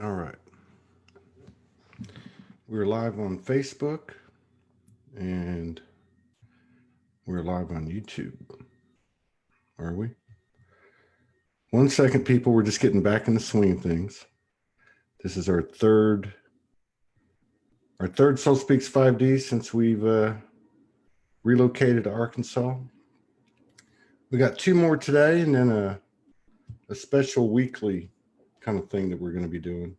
All right. We're live on Facebook and we're live on YouTube. Are we? 1 second, people. We're just getting back in the swing of things. This is our third Soul Speaks 5D since we've relocated to Arkansas. We got two more today, and then a special weekly kind of thing that we're going to be doing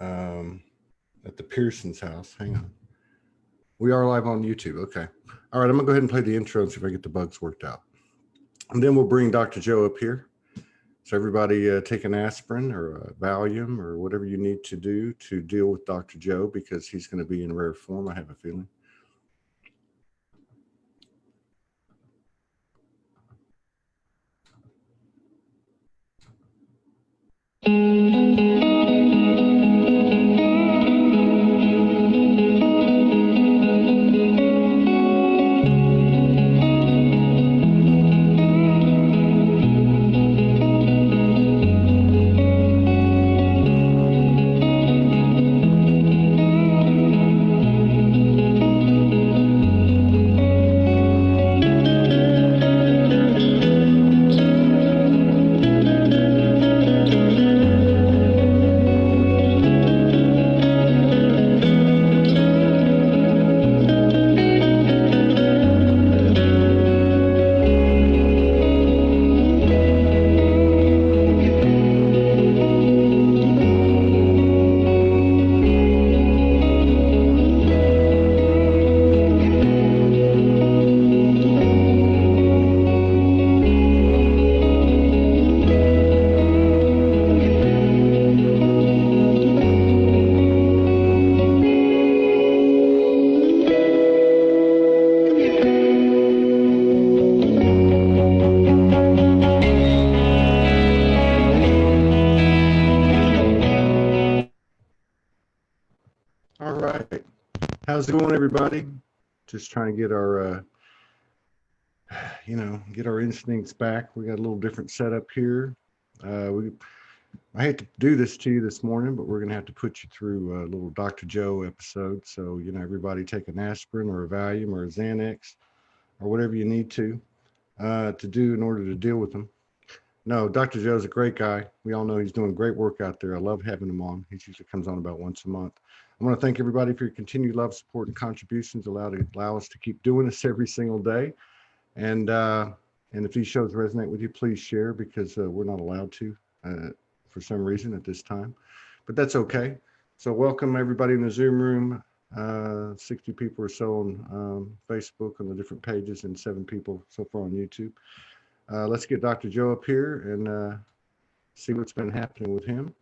at the Pearson's house. Hang on. We are live on YouTube. Okay. All right. I'm going to go ahead and play the intro and see if I get the bugs worked out. And then we'll bring Dr. Joe up here. So everybody take an aspirin or a Valium or whatever you need to do to deal with Dr. Joe, because he's going to be in rare form, I have a feeling. All right. How's it going, everybody? Just trying to get our, get our instincts back. We got a little different setup here. I hate to do this to you this morning, but we're going to have to put you through a little Dr. Joe episode. So, everybody take an aspirin or a Valium or a Xanax or whatever you need to do in order to deal with them. No, Dr. Joe's a great guy. We all know he's doing great work out there. I love having him on. He usually comes on about once a month. I want to thank everybody for your continued love, support, and contributions. Allow us to keep doing this every single day. And if these shows resonate with you, please share, because we're not allowed to for some reason at this time. But that's okay. So welcome everybody in the Zoom room. 60 people or so on Facebook on the different pages, and 7 people so far on YouTube. Let's get Dr. Joe up here and see what's been happening with him.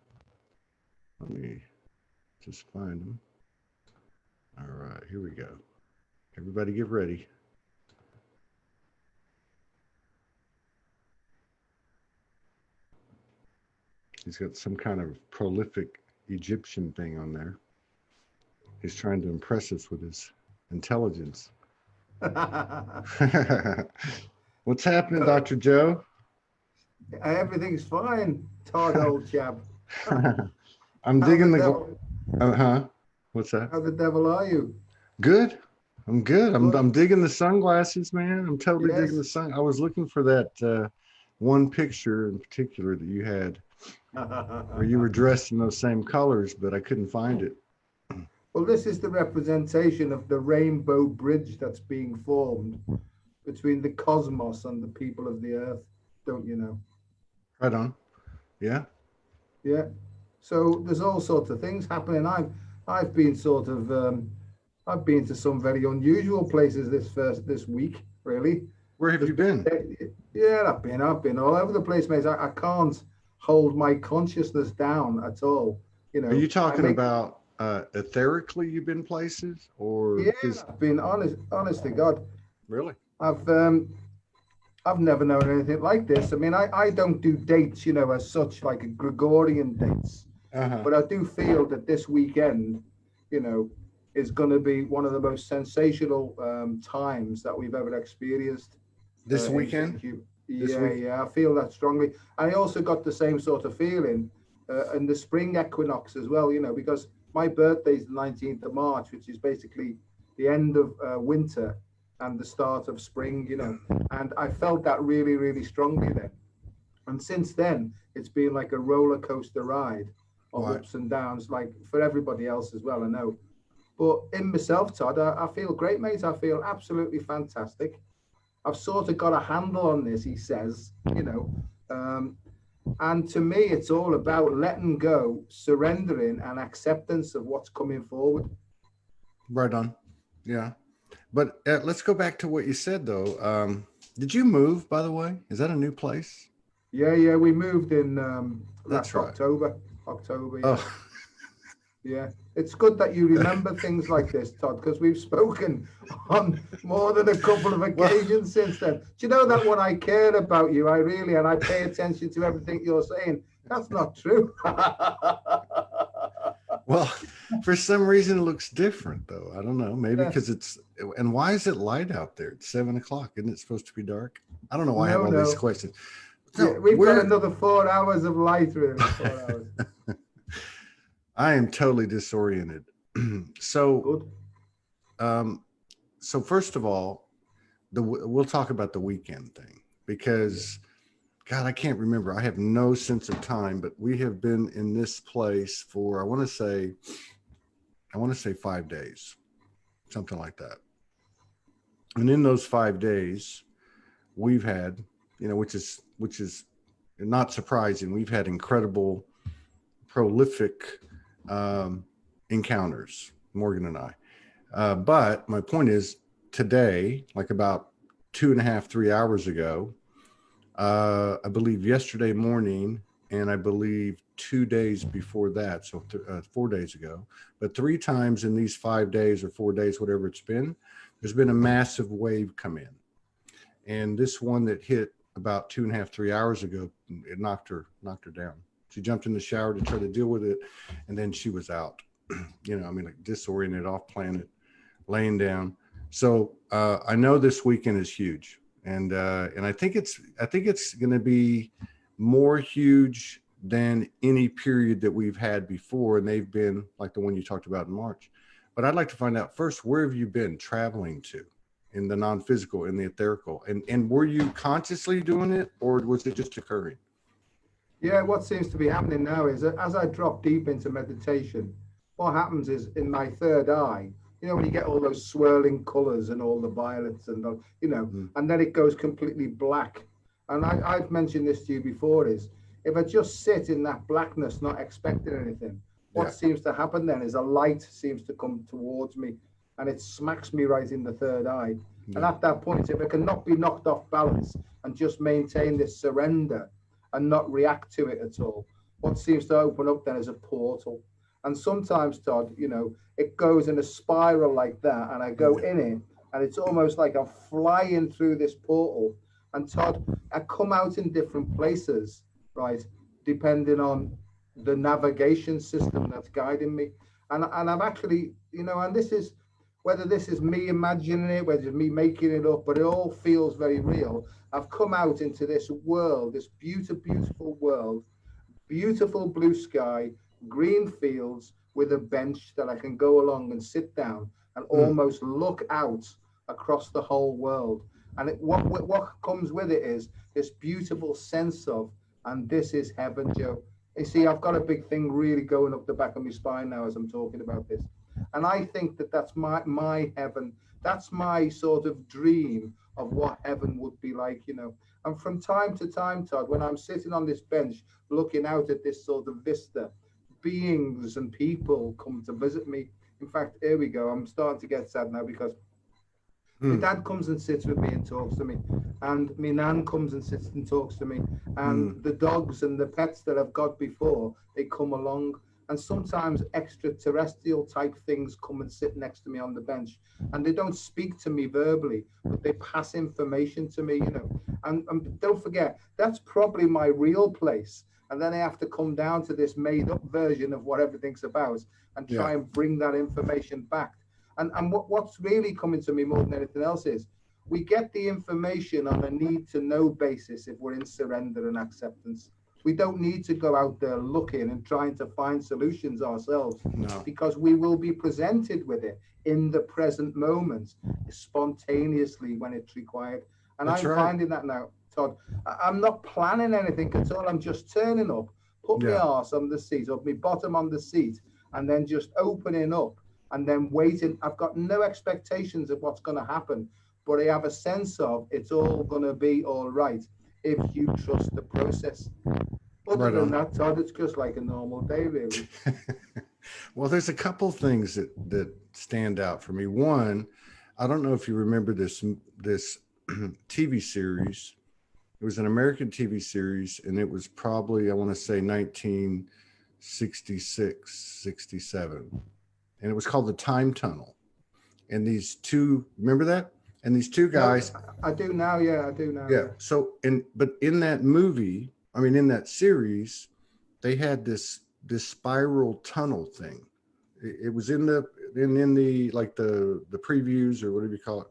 Let me just find him. All right, here we go. Everybody get ready. He's got some kind of prolific Egyptian thing on there. He's trying to impress us with his intelligence. What's happening, Dr. Joe? Everything's fine, Todd, old chap. I'm digging the. What's that? How the devil are you? Good. I'm good. I'm digging the sunglasses, man. I'm totally digging the sun. I was looking for that one picture in particular that you had, where you were dressed in those same colors, but I couldn't find it. Well, this is the representation of the rainbow bridge that's being formed between the cosmos and the people of the earth, don't you know? Right on. Yeah. Yeah. So there's all sorts of things happening. I've been sort of I've been to some very unusual places this week, really. Where have you been? Yeah, I've been all over the place, mate. I can't hold my consciousness down at all. Are you talking about etherically you've been places, or? Yeah, I've been honest to God. Really? I've never known anything like this. I mean, I don't do dates, as such, like a Gregorian dates. But I do feel that this weekend, is going to be one of the most sensational times that we've ever experienced. This weekend? Yeah, I feel that strongly. I also got the same sort of feeling and the spring equinox as well, because my birthday's the 19th of March, which is basically the end of winter and the start of spring, and I felt that really, really strongly then. And since then, it's been like a roller coaster ride of ups and downs, like for everybody else as well, I know. But in myself, Todd, I feel great, mate. I feel absolutely fantastic. I've sort of got a handle on this, he says, and to me, it's all about letting go, surrendering, and acceptance of what's coming forward. Right on. Yeah. But let's go back to what you said, though. Did you move, by the way? Is that a new place? Yeah, we moved in That's right. October, yeah. Oh. Yeah, it's good that you remember things like this, Todd, because we've spoken on more than a couple of occasions since then. Do you know that when I care about you, and I pay attention to everything you're saying? That's not true. Well, for some reason it looks different, though. I don't know. Maybe because and why is it light out there? It's 7:00. Isn't it supposed to be dark? I don't know why I have all these questions. No, yeah, we've got another 4 hours of light, really. 4 hours. I am totally disoriented. So, so first of all, we'll talk about the weekend thing because, God, I can't remember. I have no sense of time, but we have been in this place for I want to say 5 days, something like that. And in those 5 days, we've had, which is not surprising. We've had incredible, prolific encounters, Morgan and I. But my point is today, like about 2.5, 3 hours ago, I believe yesterday morning, and I believe 2 days before that, so 4 days ago, but 3 times in these 5 days or 4 days, whatever it's been, there's been a massive wave come in. And this one that hit about 2.5, 3 hours ago, it knocked her down. She jumped in the shower to try to deal with it, and then she was out. Like disoriented, off planet, laying down. So I know this weekend is huge, and I think it's going to be more huge than any period that we've had before, and they've been like the one you talked about in March. But I'd like to find out first, where have you been traveling to in the non-physical, in the etherical, and were you consciously doing it, or was it just occurring? Yeah, what seems to be happening now is that as I drop deep into meditation, what happens is in my third eye, when you get all those swirling colors and all the violets and, and then it goes completely black. And I've mentioned this to you before, is if I just sit in that blackness, not expecting anything, what seems to happen then is a light seems to come towards me and it smacks me right in the third eye. Yeah. And at that point, if I can not be knocked off balance and just maintain this surrender and not react to it at all, what seems to open up then is a portal. And sometimes, Todd, it goes in a spiral like that, and I go in it, and it's almost like I'm flying through this portal. And Todd, I come out in different places, right, depending on the navigation system that's guiding me. And I've actually, and this is, whether this is me imagining it, whether it's me making it up, but it all feels very real. I've come out into this world, this beautiful, beautiful world, beautiful blue sky, green fields with a bench that I can go along and sit down and almost look out across the whole world. And what comes with it is this beautiful sense of, and this is heaven, Joe. You see, I've got a big thing really going up the back of my spine now as I'm talking about this. And I think that that's my heaven. That's my sort of dream of what heaven would be like, And from time to time, Todd, when I'm sitting on this bench, looking out at this sort of vista, beings and people come to visit me. In fact, here we go. I'm starting to get sad now because my dad comes and sits with me and talks to me, and my nan comes and sits and talks to me, and the dogs and the pets that I've got before, they come along. And sometimes extraterrestrial type things come and sit next to me on the bench, and they don't speak to me verbally, but they pass information to me, and don't forget, that's probably my real place. And then I have to come down to this made up version of what everything's about and try and bring that information back. And what's really coming to me more than anything else is we get the information on a need to know basis if we're in surrender and acceptance. We don't need to go out there looking and trying to find solutions ourselves, No. because we will be presented with it in the present moment, spontaneously when it's required. And That's I'm right. finding that now, Todd. I'm not planning anything at all. I'm just turning up, put my arse on the seat, or my bottom on the seat, and then just opening up and then waiting. I've got no expectations of what's going to happen, but I have a sense of it's all going to be all right if you trust the process. Other than that, Todd, it's just like a normal day, really. Well, there's a couple things that stand out for me. One, I don't know if you remember this TV series. It was an American TV series, and it was probably, I want to say 1966, 67. And it was called The Time Tunnel. And these two, remember that? And these two guys. No, I do now. Yeah, I do now. Yeah. So, but in that movie, I mean, in that series, they had this spiral tunnel thing. It was in the like the previews, or whatever you call it,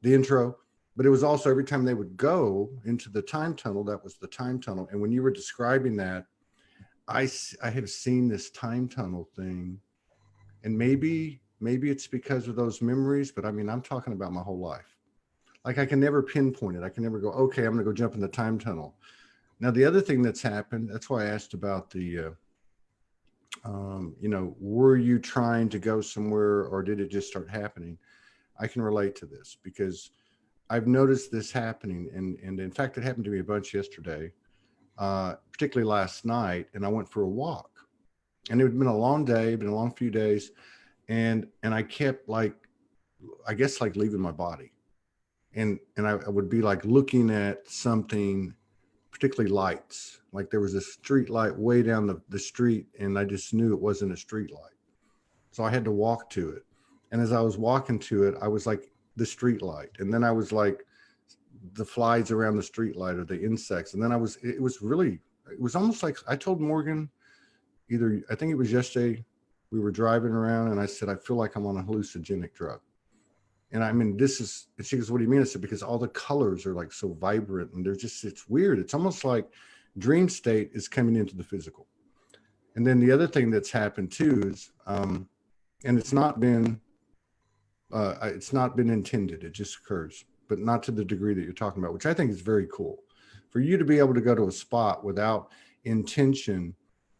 the intro. But it was also every time they would go into the time tunnel, that was the time tunnel. And when you were describing that, I have seen this time tunnel thing, and maybe it's because of those memories, but I mean, I'm talking about my whole life. Like, I can never pinpoint it. I can never go, okay, I'm going to go jump in the time tunnel. Now, the other thing that's happened, that's why I asked about the, were you trying to go somewhere, or did it just start happening? I can relate to this because I've noticed this happening. And in fact, it happened to me a bunch yesterday, particularly last night. And I went for a walk, and it had been a long day, been a long few days. And I kept like leaving my body. And I would be like looking at something, particularly lights. Like there was a street light way down the street, and I just knew it wasn't a street light. So I had to walk to it. And as I was walking to it, I was like the street light. And then I was like the flies around the street light, or the insects. And then it was almost like, I told Morgan, I think it was yesterday, we were driving around, and I said, I feel like I'm on a hallucinogenic drug. And I mean, and she goes, what do you mean? I said, because all the colors are like so vibrant, and it's weird. It's almost like dream state is coming into the physical. And then the other thing that's happened too is, and it's not been intended. It just occurs, but not to the degree that you're talking about, which I think is very cool. For you to be able to go to a spot without intention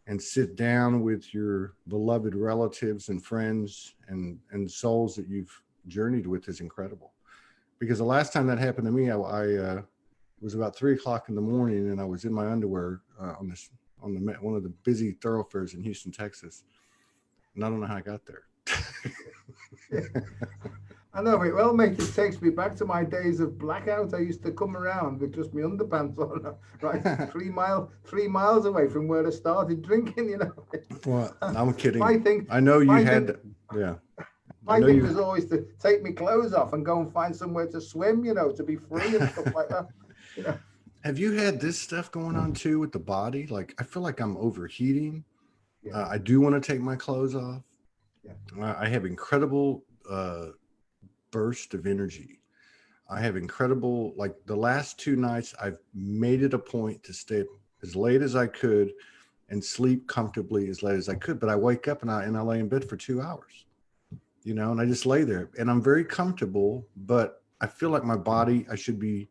and sit down with your beloved relatives and friends and souls that you've journeyed with is incredible. Because the last time that happened to me, I it was about 3:00 in the morning, and I was in my underwear on one of the busy thoroughfares in Houston, Texas, and I don't know how I got there. I know it well, mate. It takes me back to my days of blackout. I used to come around with just my underpants on, right, 3 miles away from where I started drinking. You know. Well, I'm kidding. I know you had, yeah. My thing was always to take my clothes off and go and find somewhere to swim, to be free and stuff like that. Have you had this stuff going on too with the body? Like, I feel like I'm overheating. Yeah. I do want to take my clothes off. Yeah. I have incredible burst of energy. I have incredible, like the last 2 nights, I've made it a point to stay as late as I could and sleep comfortably as late as I could. But I wake up and I lay in bed for 2 hours, and I just lay there, and I'm very comfortable, but I feel like my body, I should be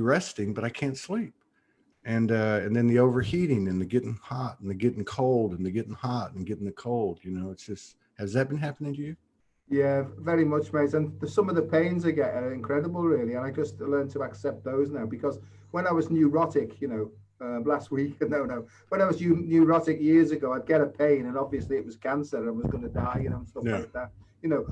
resting, but I can't sleep. And then the overheating and the getting hot and the getting cold and the getting hot and getting the cold, it's just, has that been happening to you? Yeah, very much, mate. And some of the pains I get are incredible, really. And I just learned to accept those now, because when I was neurotic, last week, when I was neurotic years ago, I'd get a pain, and obviously it was cancer. I was going to die, and stuff like that,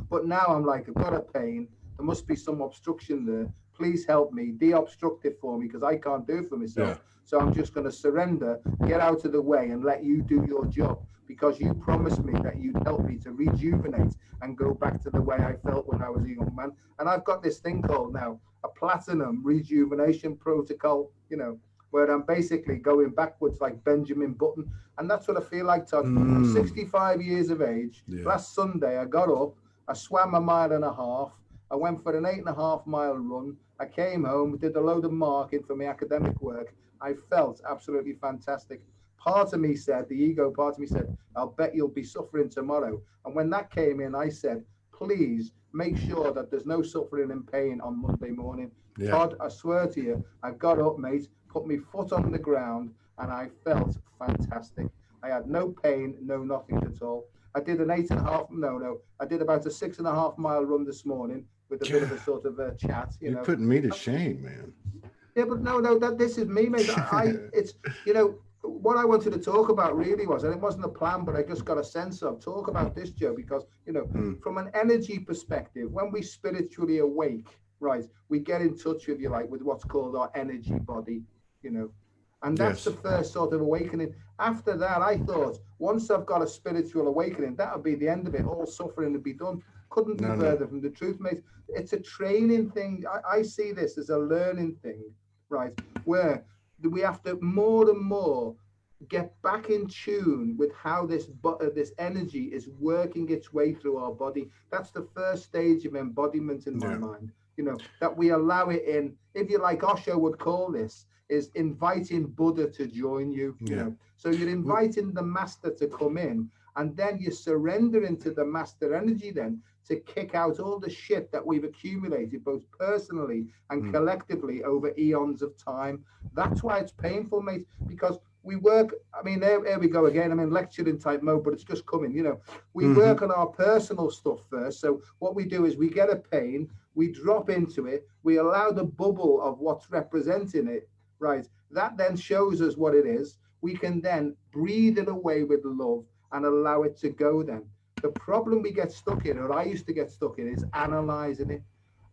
But now I'm like, I've got a pain. There must be some obstruction there. Please help me, de-obstruct it for me, because I can't do it for myself. Yeah. So I'm just going to surrender, get out of the way, and let you do your job, because you promised me that you'd help me to rejuvenate and go back to the way I felt when I was a young man. And I've got this thing called now a platinum rejuvenation protocol, where I'm basically going backwards like Benjamin Button. And that's what I feel like, Todd. I'm 65 years of age. Yeah. Last Sunday, I got up, I swam 1.5 miles. I went for an 8.5 mile run. I came home, did a load of marking for my academic work, I felt absolutely fantastic. Part of me said, the ego part of me said, I'll bet you'll be suffering tomorrow. And when that came in, I said, please make sure that there's no suffering and pain on Monday morning. Yeah. Todd, I swear to you, I got up, mate, put my foot on the ground, and I felt fantastic. I had no pain, no nothing at all. I did an 8.5, no, I did about a 6.5 mile run this morning with a bit of a sort of a chat, you You're know. putting me to shame, man. Yeah, but no, that this is me, mate. It's, you know, what I wanted to talk about really was, and it wasn't a plan, but I just got a sense of talk about this, Joe, because, you know, from an energy perspective, when we spiritually awake, right, we get in touch with, you like, with what's called our energy body, you know, and that's the first sort of awakening. After that, I thought, once I've got a spiritual awakening, that would be the end of it. All suffering would be done. Couldn't be further from the truth, mate. It's a training thing. I see this as a learning thing, right? Where we have to more and more get back in tune with how this energy is working its way through our body. That's the first stage of embodiment in my mind. You know, that we allow it in. If you like, Osho would call this is inviting Buddha to join you. You know, so you're inviting the master to come in, and then you surrender into the master energy then to kick out all the shit that we've accumulated both personally and collectively over eons of time. That's why it's painful, mate, because we work, I mean, there we go again. I'm in lecturing type mode, but it's just coming, you know. We work on our personal stuff first. So what we do is we get a pain, we drop into it, we allow the bubble of what's representing it, right? That then shows us what it is. We can then breathe it away with love and allow it to go then. The problem we get stuck in, or I used to get stuck in, is analyzing it.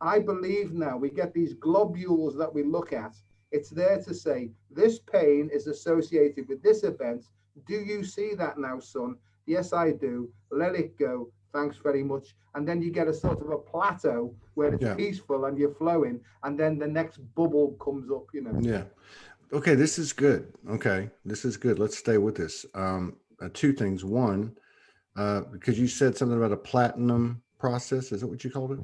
I believe now we get these globules that we look at. It's there to say, this pain is associated with this event. Do you see that now, son? Yes, I do. Let it go. Thanks very much. And then you get a sort of a plateau where it's peaceful and you're flowing. And then the next bubble comes up, you know. Yeah. Okay, this is good. Okay, this is good. Let's stay with this. Two things. One, because you said something about a platinum process. Is that what you called it?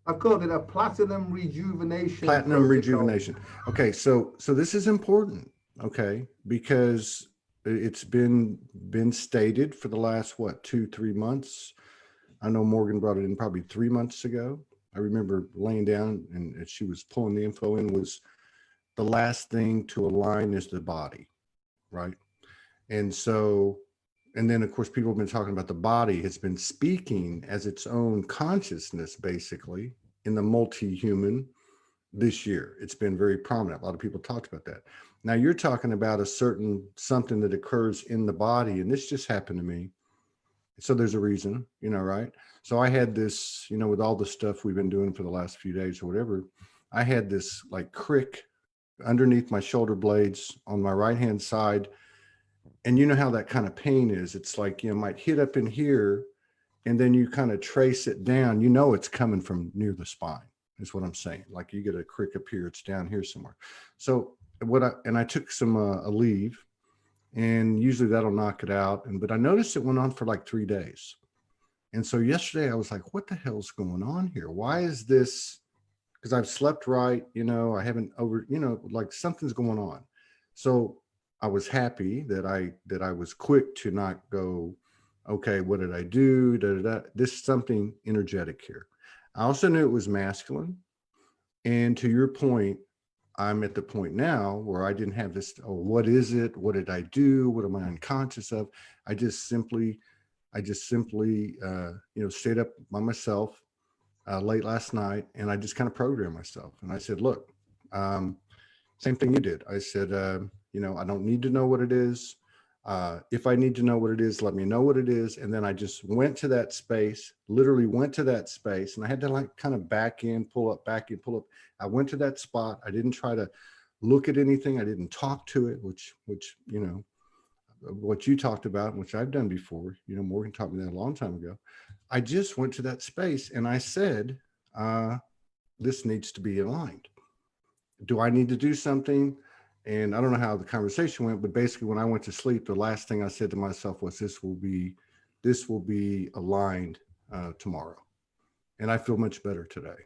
I've called it a platinum rejuvenation. Platinum rejuvenation. Okay, so this is important. Okay, because it's been stated for the last 2-3 months. I know Morgan brought it in probably 3 months ago. I remember laying down and she was pulling the info in. Was the last thing to align is the body, right? And so, and then of course people have been talking about the body has been speaking as its own consciousness basically in the multi-human this year. It's been very prominent. A lot of people talked about that. Now you're talking about a certain something that occurs in the body, and this just happened to me. So there's a reason, you know, right? So I had this, you know, with all the stuff we've been doing for the last few days or whatever, I had this like crick underneath my shoulder blades on my right hand side. And you know how that kind of pain is. It's like, you know, might hit up in here and then you kind of trace it down. You know, it's coming from near the spine is what I'm saying. Like you get a crick up here, it's down here somewhere. So I took some Aleve, and usually that'll knock it out. But I noticed it went on for like 3 days. And so yesterday I was like, what the hell's going on here? Why is this? Because I've slept right, you know, I haven't like something's going on. So I was happy that I was quick to not go, okay, what did I do? This is something energetic here. I also knew it was masculine. And to your point, I'm at the point now where I didn't have this, oh, what is it? What did I do? What am I unconscious of? I just simply, stayed up by myself late last night, and I just kind of programmed myself. And I said, look, same thing you did. I said, I don't need to know what it is. If I need to know what it is, let me know what it is. And then I just went to that space, literally went to that space, and I had to like kind of back in, pull up, back in, pull up. I went to that spot. I didn't try to look at anything. I didn't talk to it, which, you know, what you talked about, which I've done before, you know, Morgan taught me that a long time ago. I just went to that space and I said, this needs to be aligned. Do I need to do something? And I don't know how the conversation went, but basically when I went to sleep, the last thing I said to myself was, this will be aligned tomorrow. And I feel much better today.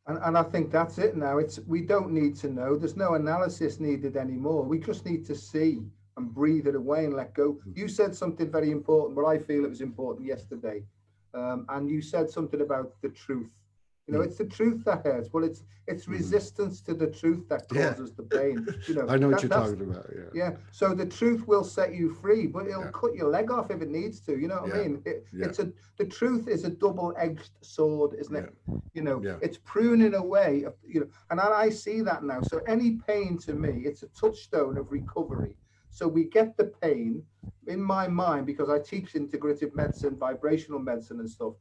And I think that's it now. We don't need to know. There's no analysis needed anymore. We just need to see and breathe it away and let go. You said something very important, but I feel it was important yesterday. And you said something about the truth. You know, it's the truth that hurts. Well, it's resistance to the truth that Yeah. causes the pain. You know, I know what you're that's talking about. Yeah. yeah. So the truth will set you free, but it'll cut your leg off if it needs to. You know what I mean? The truth is a double-edged sword, isn't it? You know, it's pruning away. You know, and I see that now. So any pain to me, it's a touchstone of recovery. So we get the pain in my mind because I teach integrative medicine, vibrational medicine, and stuff.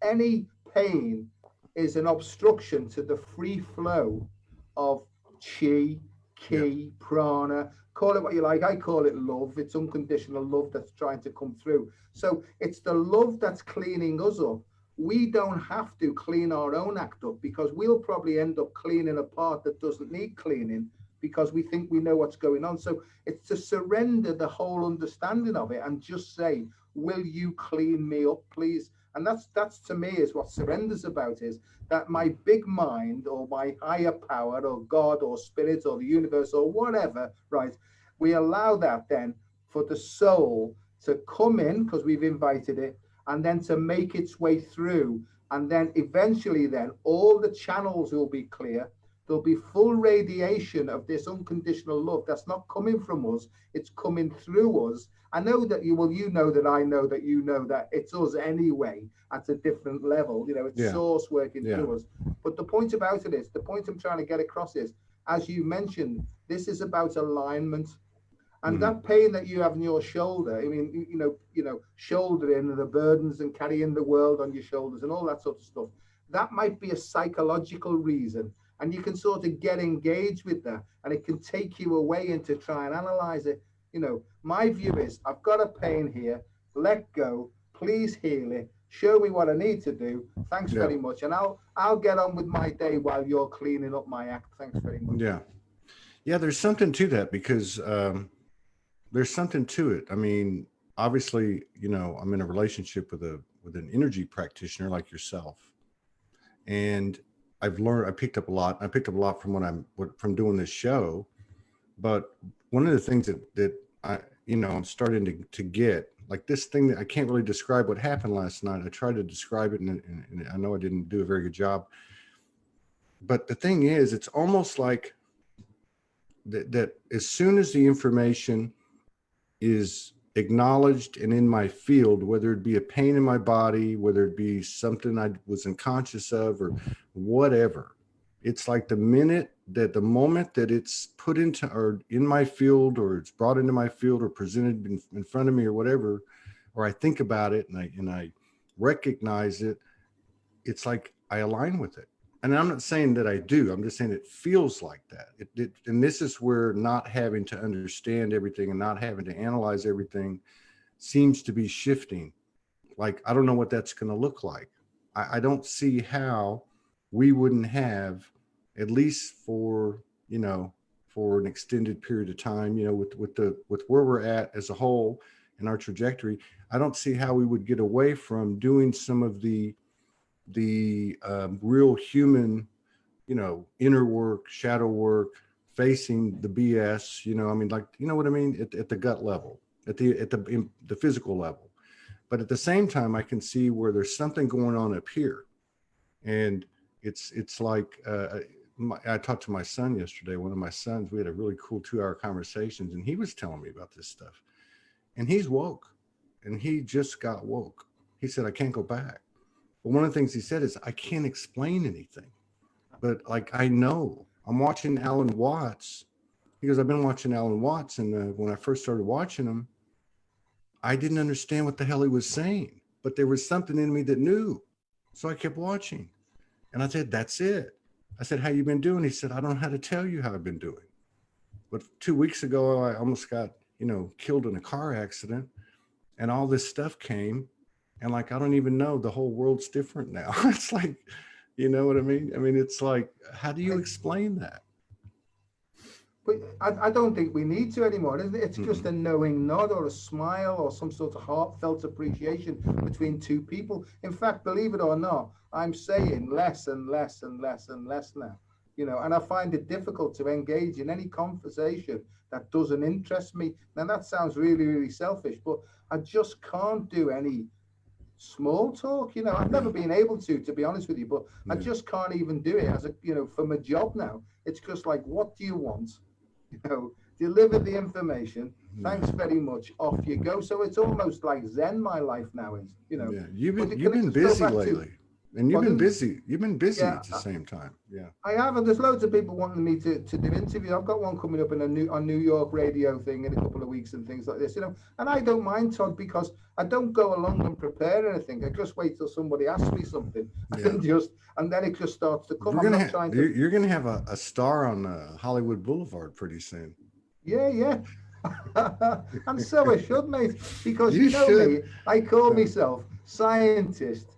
Any pain is an obstruction to the free flow of chi, ki, prana, call it what you like. I call it love. It's unconditional love that's trying to come through. So it's the love that's cleaning us up. We don't have to clean our own act up because we'll probably end up cleaning a part that doesn't need cleaning because we think we know what's going on. So it's to surrender the whole understanding of it and just say, will you clean me up, please? And that's to me is what surrender's about, is that my big mind or my higher power or God or spirit or the universe or whatever, right? We allow that then for the soul to come in because we've invited it and then to make its way through. And then eventually then all the channels will be clear. There'll be full radiation of this unconditional love that's not coming from us. It's coming through us. I know that you know that I know that you know that it's us anyway at a different level. You know, it's source working through us. But the point about it is, the point I'm trying to get across is, as you mentioned, this is about alignment. And that pain that you have in your shoulder, I mean, you know, shouldering the burdens and carrying the world on your shoulders and all that sort of stuff, that might be a psychological reason. And you can sort of get engaged with that and it can take you away and to try and analyze it. You know, my view is I've got a pain here, let go, please heal it, show me what I need to do. Thanks very much. And I'll get on with my day while you're cleaning up my act. Thanks very much. Yeah, there's something to that because there's something to it. I mean, obviously, you know, I'm in a relationship with an energy practitioner like yourself. And I picked up a lot. I picked up a lot from doing this show. But one of the things that I'm starting to get, like this thing that I can't really describe what happened last night. I tried to describe it and I know I didn't do a very good job. But the thing is, it's almost like that as soon as the information is acknowledged and in my field, whether it be a pain in my body, whether it be something I was unconscious of or whatever, it's like the moment that it's put into or in my field or it's brought into my field or presented in front of me or whatever, or I think about it and I recognize it, it's like I align with it. And I'm not saying that I do. I'm just saying it feels like that. And this is where not having to understand everything and not having to analyze everything seems to be shifting. Like, I don't know what that's going to look like. I don't see how we wouldn't have, at least for an extended period of time, with where we're at as a whole and our trajectory, I don't see how we would get away from doing some of the real human, inner work, shadow work, facing the BS, I mean, like, you know what I mean? At the gut level, at the physical level. But at the same time, I can see where there's something going on up here. And it's like, I talked to my son yesterday, one of my sons, we had a really cool 2-hour conversations, and he was telling me about this stuff. And he's woke, and he just got woke. He said, I can't go back. But one of the things he said is, I can't explain anything, but like, I know. I'm watching Alan Watts. He goes, I've been watching Alan Watts. And when I first started watching him, I didn't understand what the hell he was saying, but there was something in me that knew. So I kept watching. And I said, that's it. I said, how you been doing? He said, I don't know how to tell you how I've been doing. But 2 weeks ago, I almost got, killed in a car accident, and all this stuff came. And like, I don't even know, the whole world's different now. It's like, you know what I mean? I mean, it's like, how do you explain that? But I don't think we need to anymore, isn't it? It's just a knowing nod or a smile or some sort of heartfelt appreciation between two people. In fact, believe it or not, I'm saying less and less and less and less now, and I find it difficult to engage in any conversation that doesn't interest me. Now, that sounds really, really selfish, but I just can't do any small talk. I've never been able to be honest with you, but I just can't even do it as for my job now. It's just like, what do you want? Deliver the information. Thanks very much. Off you go. So it's almost like Zen. My life now is, Yeah, you've been busy lately, and you've been busy. You've been busy at the same time. Yeah, I have, and there's loads of people wanting me to do interviews. I've got one coming up in on New York radio thing in a couple of weeks and things like this, And I don't mind, Todd, because I don't go along and prepare anything. I just wait till somebody asks me something, and then it just starts to come. You're gonna have a star on Hollywood Boulevard pretty soon. Yeah. And so I should, mate, because you know me, I call myself scientist,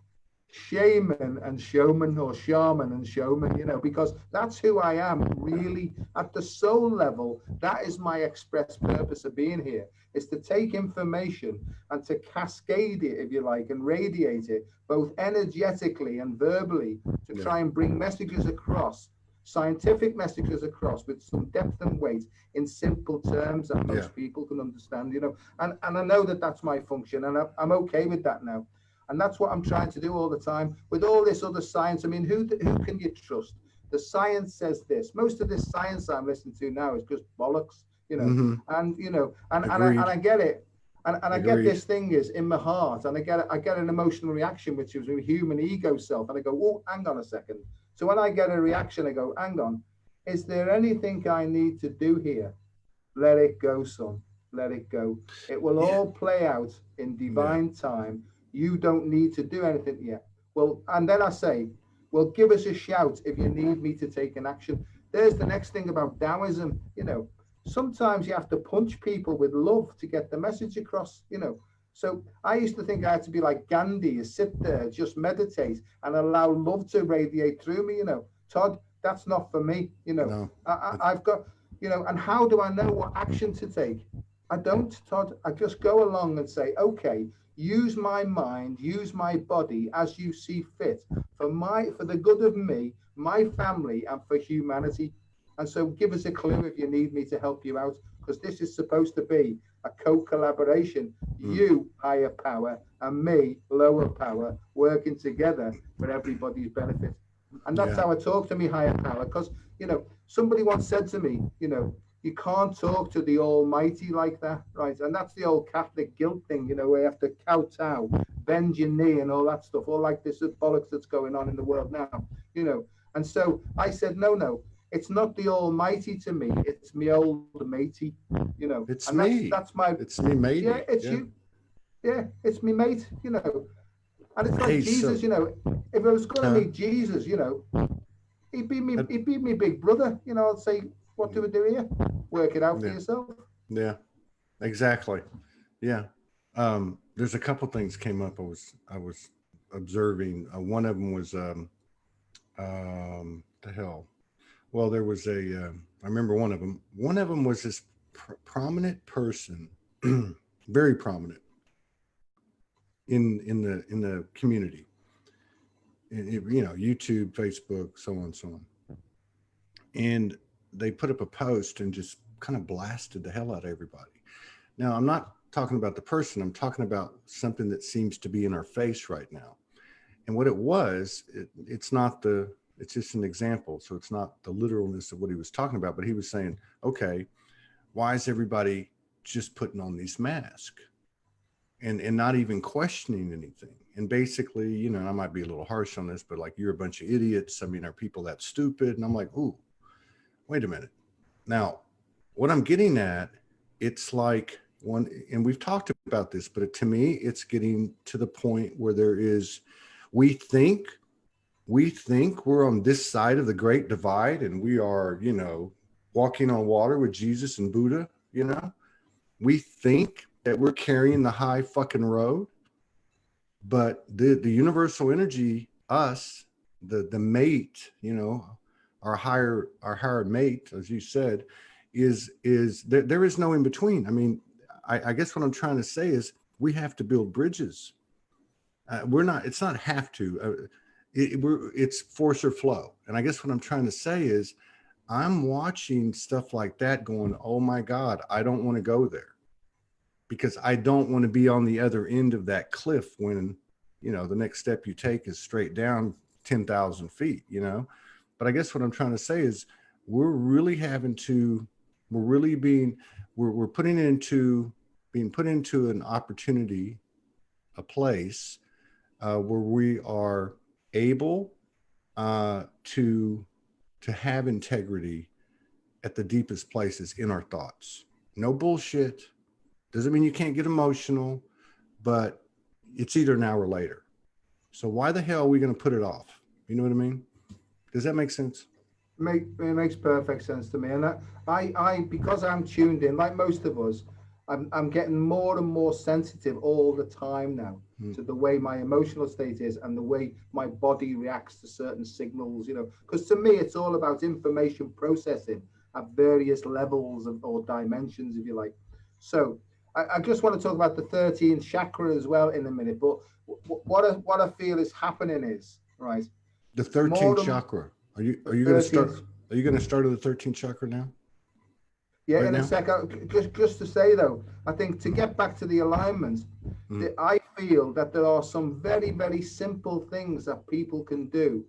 shaman and showman, or shaman and showman, because that's who I am really at the soul level. That is my express purpose of being here, is to take information and to cascade it, if you like, and radiate it both energetically and verbally to try and bring messages across, scientific messages across with some depth and weight in simple terms that most people can understand, and I know that that's my function, and I'm okay with that now. And that's what I'm trying to do all the time with all this other science. I mean, who can you trust? The science says this. Most of this science I'm listening to now is just bollocks, and I get it. And I get this thing is in my heart, and I get an emotional reaction, which is a human ego self. And I go, oh, hang on a second. So when I get a reaction, I go, hang on, is there anything I need to do here? Let it go, son. Let it go. It will all play out in divine time. You don't need to do anything yet. Well, and then I say, well, give us a shout if you need me to take an action. There's the next thing about Taoism. Sometimes you have to punch people with love to get the message across, So I used to think I had to be like Gandhi, sit there, just meditate and allow love to radiate through me, Todd, that's not for me, No. I've got, and how do I know what action to take? I don't, Todd. I just go along and say, okay, use my mind, use my body as you see fit for the good of me, my family, and for humanity. And so give us a clue if you need me to help you out, because this is supposed to be a co-collaboration. You, higher power, and me, lower power, working together for everybody's benefit. And that's how I talk to me higher power, because, somebody once said to me, you can't talk to the Almighty like that, right? And that's the old Catholic guilt thing, where you have to kowtow, bend your knee and all that stuff, all like this bollocks that's going on in the world now, And so I said, no, it's not the Almighty to me, it's me old matey, It's and me. That's my. It's me, matey. Yeah, it's you. Yeah, it's me, mate. And it's like Jesus. If I was going to meet Jesus, he'd be me big brother. I'd say, what do we do here? Work it out for yourself. Yeah, exactly. Yeah. There's a couple things came up. I was observing. One of them was the hell. Well, there was I remember one of them. One of them was this prominent person, very prominent in the community. YouTube, Facebook, so on and so on. And they put up a post and just kind of blasted the hell out of everybody. Now, I'm not talking about the person. I'm talking about something that seems to be in our face right now. And what it was, it's just an example. So it's not the literalness of what he was talking about, but he was saying, okay, why is everybody just putting on these masks and not even questioning anything? And basically, I might be a little harsh on this, but like, you're a bunch of idiots. I mean, are people that stupid? And I'm like, ooh, wait a minute. Now, what I'm getting at, it's like and we've talked about this, but to me, it's getting to the point where we think we're on this side of the great divide and we are, walking on water with Jesus and Buddha, we think that we're carrying the high fucking road, but the universal energy, us, the mate, our higher mate, as you said, is there is no in between. I mean, I guess what I'm trying to say is we have to build bridges. It's not have to, it's force or flow. And I guess what I'm trying to say is I'm watching stuff like that going, oh my God, I don't want to go there, because I don't want to be on the other end of that cliff when, the next step you take is straight down 10,000 feet, But I guess what I'm trying to say is we're really we're putting into being put into an opportunity, a place where we are able to have integrity at the deepest places in our thoughts. No bullshit. Doesn't mean you can't get emotional, but it's either now or later. So why the hell are we going to put it off? You know what I mean? Does that make sense? It makes perfect sense to me. And I because I'm tuned in, like most of us, I'm getting more and more sensitive all the time now to the way my emotional state is and the way my body reacts to certain signals, because to me, it's all about information processing at various levels or dimensions, if you like. So I just want to talk about the 13th chakra as well in a minute. But what I feel is happening is, right, the 13th chakra. Are you going to start? Are you going to start at the 13th chakra now? Yeah, right in now? a second. Just to say though, I think to get back to the alignment, I feel that there are some very, very simple things that people can do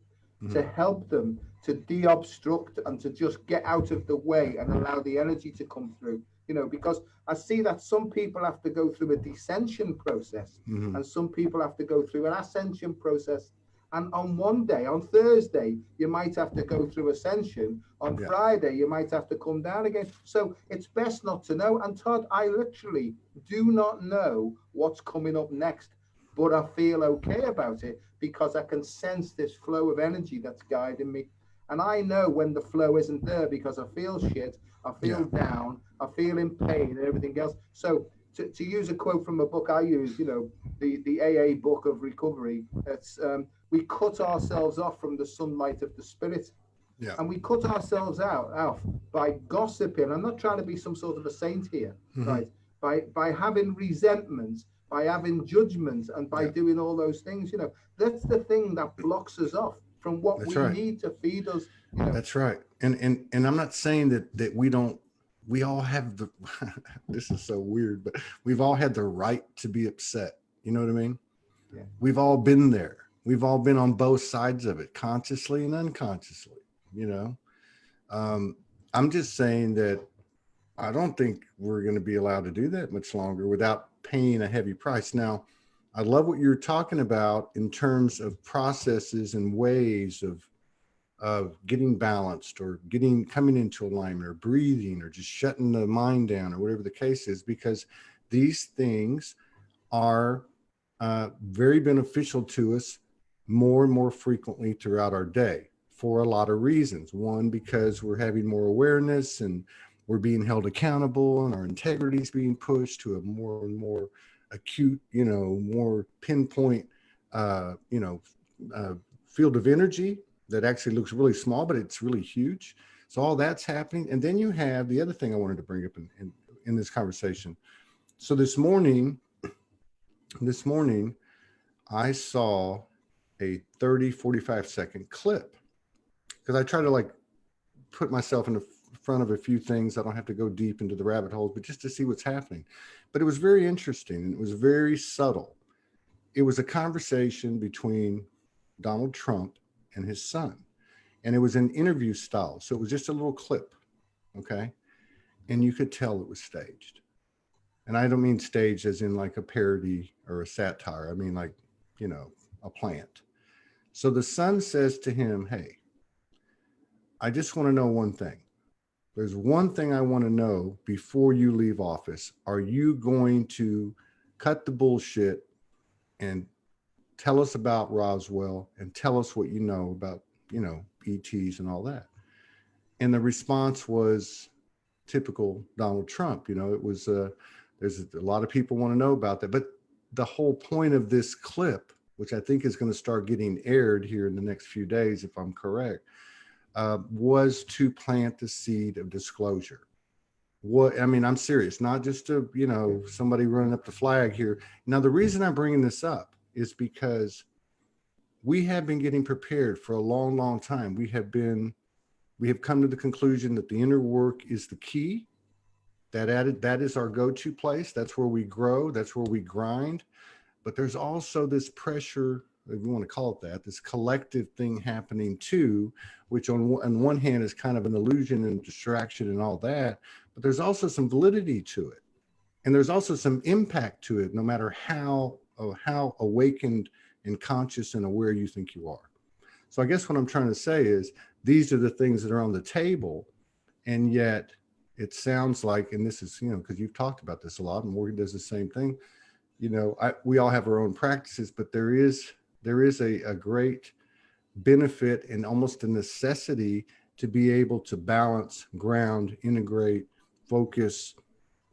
to help them to de-obstruct and to just get out of the way and allow the energy to come through. Because I see that some people have to go through a descension process and some people have to go through an ascension process. And on one day, on Thursday, you might have to go through ascension. On Friday, you might have to come down again. So it's best not to know. And Todd, I literally do not know what's coming up next, but I feel okay about it because I can sense this flow of energy that's guiding me. And I know when the flow isn't there because I feel shit, I feel down, I feel in pain and everything else. So to use a quote from a book I use, the AA book of recovery, it's we cut ourselves off from the sunlight of the spirit. Yeah. And we cut ourselves out by gossiping. I'm not trying to be some sort of a saint here, right? By having resentment, by having judgment, and by doing all those things, that's the thing that blocks us off from what we need to feed us. That's right. And I'm not saying that we all have the, this is so weird, but we've all had the right to be upset. You know what I mean? Yeah. We've all been there. We've all been on both sides of it, consciously and unconsciously, I'm just saying that I don't think we're going to be allowed to do that much longer without paying a heavy price. Now, I love what you're talking about in terms of processes and ways of getting balanced or coming into alignment or breathing or just shutting the mind down or whatever the case is, because these things are very beneficial to us more and more frequently throughout our day for a lot of reasons. One, because we're having more awareness and we're being held accountable and our integrity is being pushed to a more and more acute, more pinpoint, field of energy that actually looks really small, but it's really huge. So all that's happening. And then you have the other thing I wanted to bring up in this conversation. So this morning, I saw a 45 second clip because I try to put myself in the front of a few things. I don't have to go deep into the rabbit holes, but just to see what's happening. But it was very interesting and it was very subtle. It was a conversation between Donald Trump and his son. And it was an interview style. So it was just a little clip. Okay. And you could tell it was staged. And I don't mean staged as in like a parody or a satire. I mean a plant. So the son says to him, hey, I just want to know one thing. There's one thing I want to know before you leave office. Are you going to cut the bullshit and tell us about Roswell and tell us what you know about, ETs and all that? And the response was typical Donald Trump. It was, there's a lot of people want to know about that. But the whole point of this clip, which I think is going to start getting aired here in the next few days, if I'm correct, was to plant the seed of disclosure. what, I mean, I'm serious, not just to, somebody running up the flag here. Now, the reason I'm bringing this up is because we have been getting prepared for a long, long time. We have come to the conclusion that the inner work is the key. That is our go-to place. That's where we grow. That's where we grind. But there's also this pressure, if you want to call it that, this collective thing happening too, which on one hand is kind of an illusion and distraction and all that, but there's also some validity to it. And there's also some impact to it, no matter how awakened and conscious and aware you think you are. So I guess what I'm trying to say is these are the things that are on the table, and yet it sounds like, and this is, because you've talked about this a lot, and Morgan does the same thing. We all have our own practices, but there is a great benefit and almost a necessity to be able to balance, ground, integrate, focus,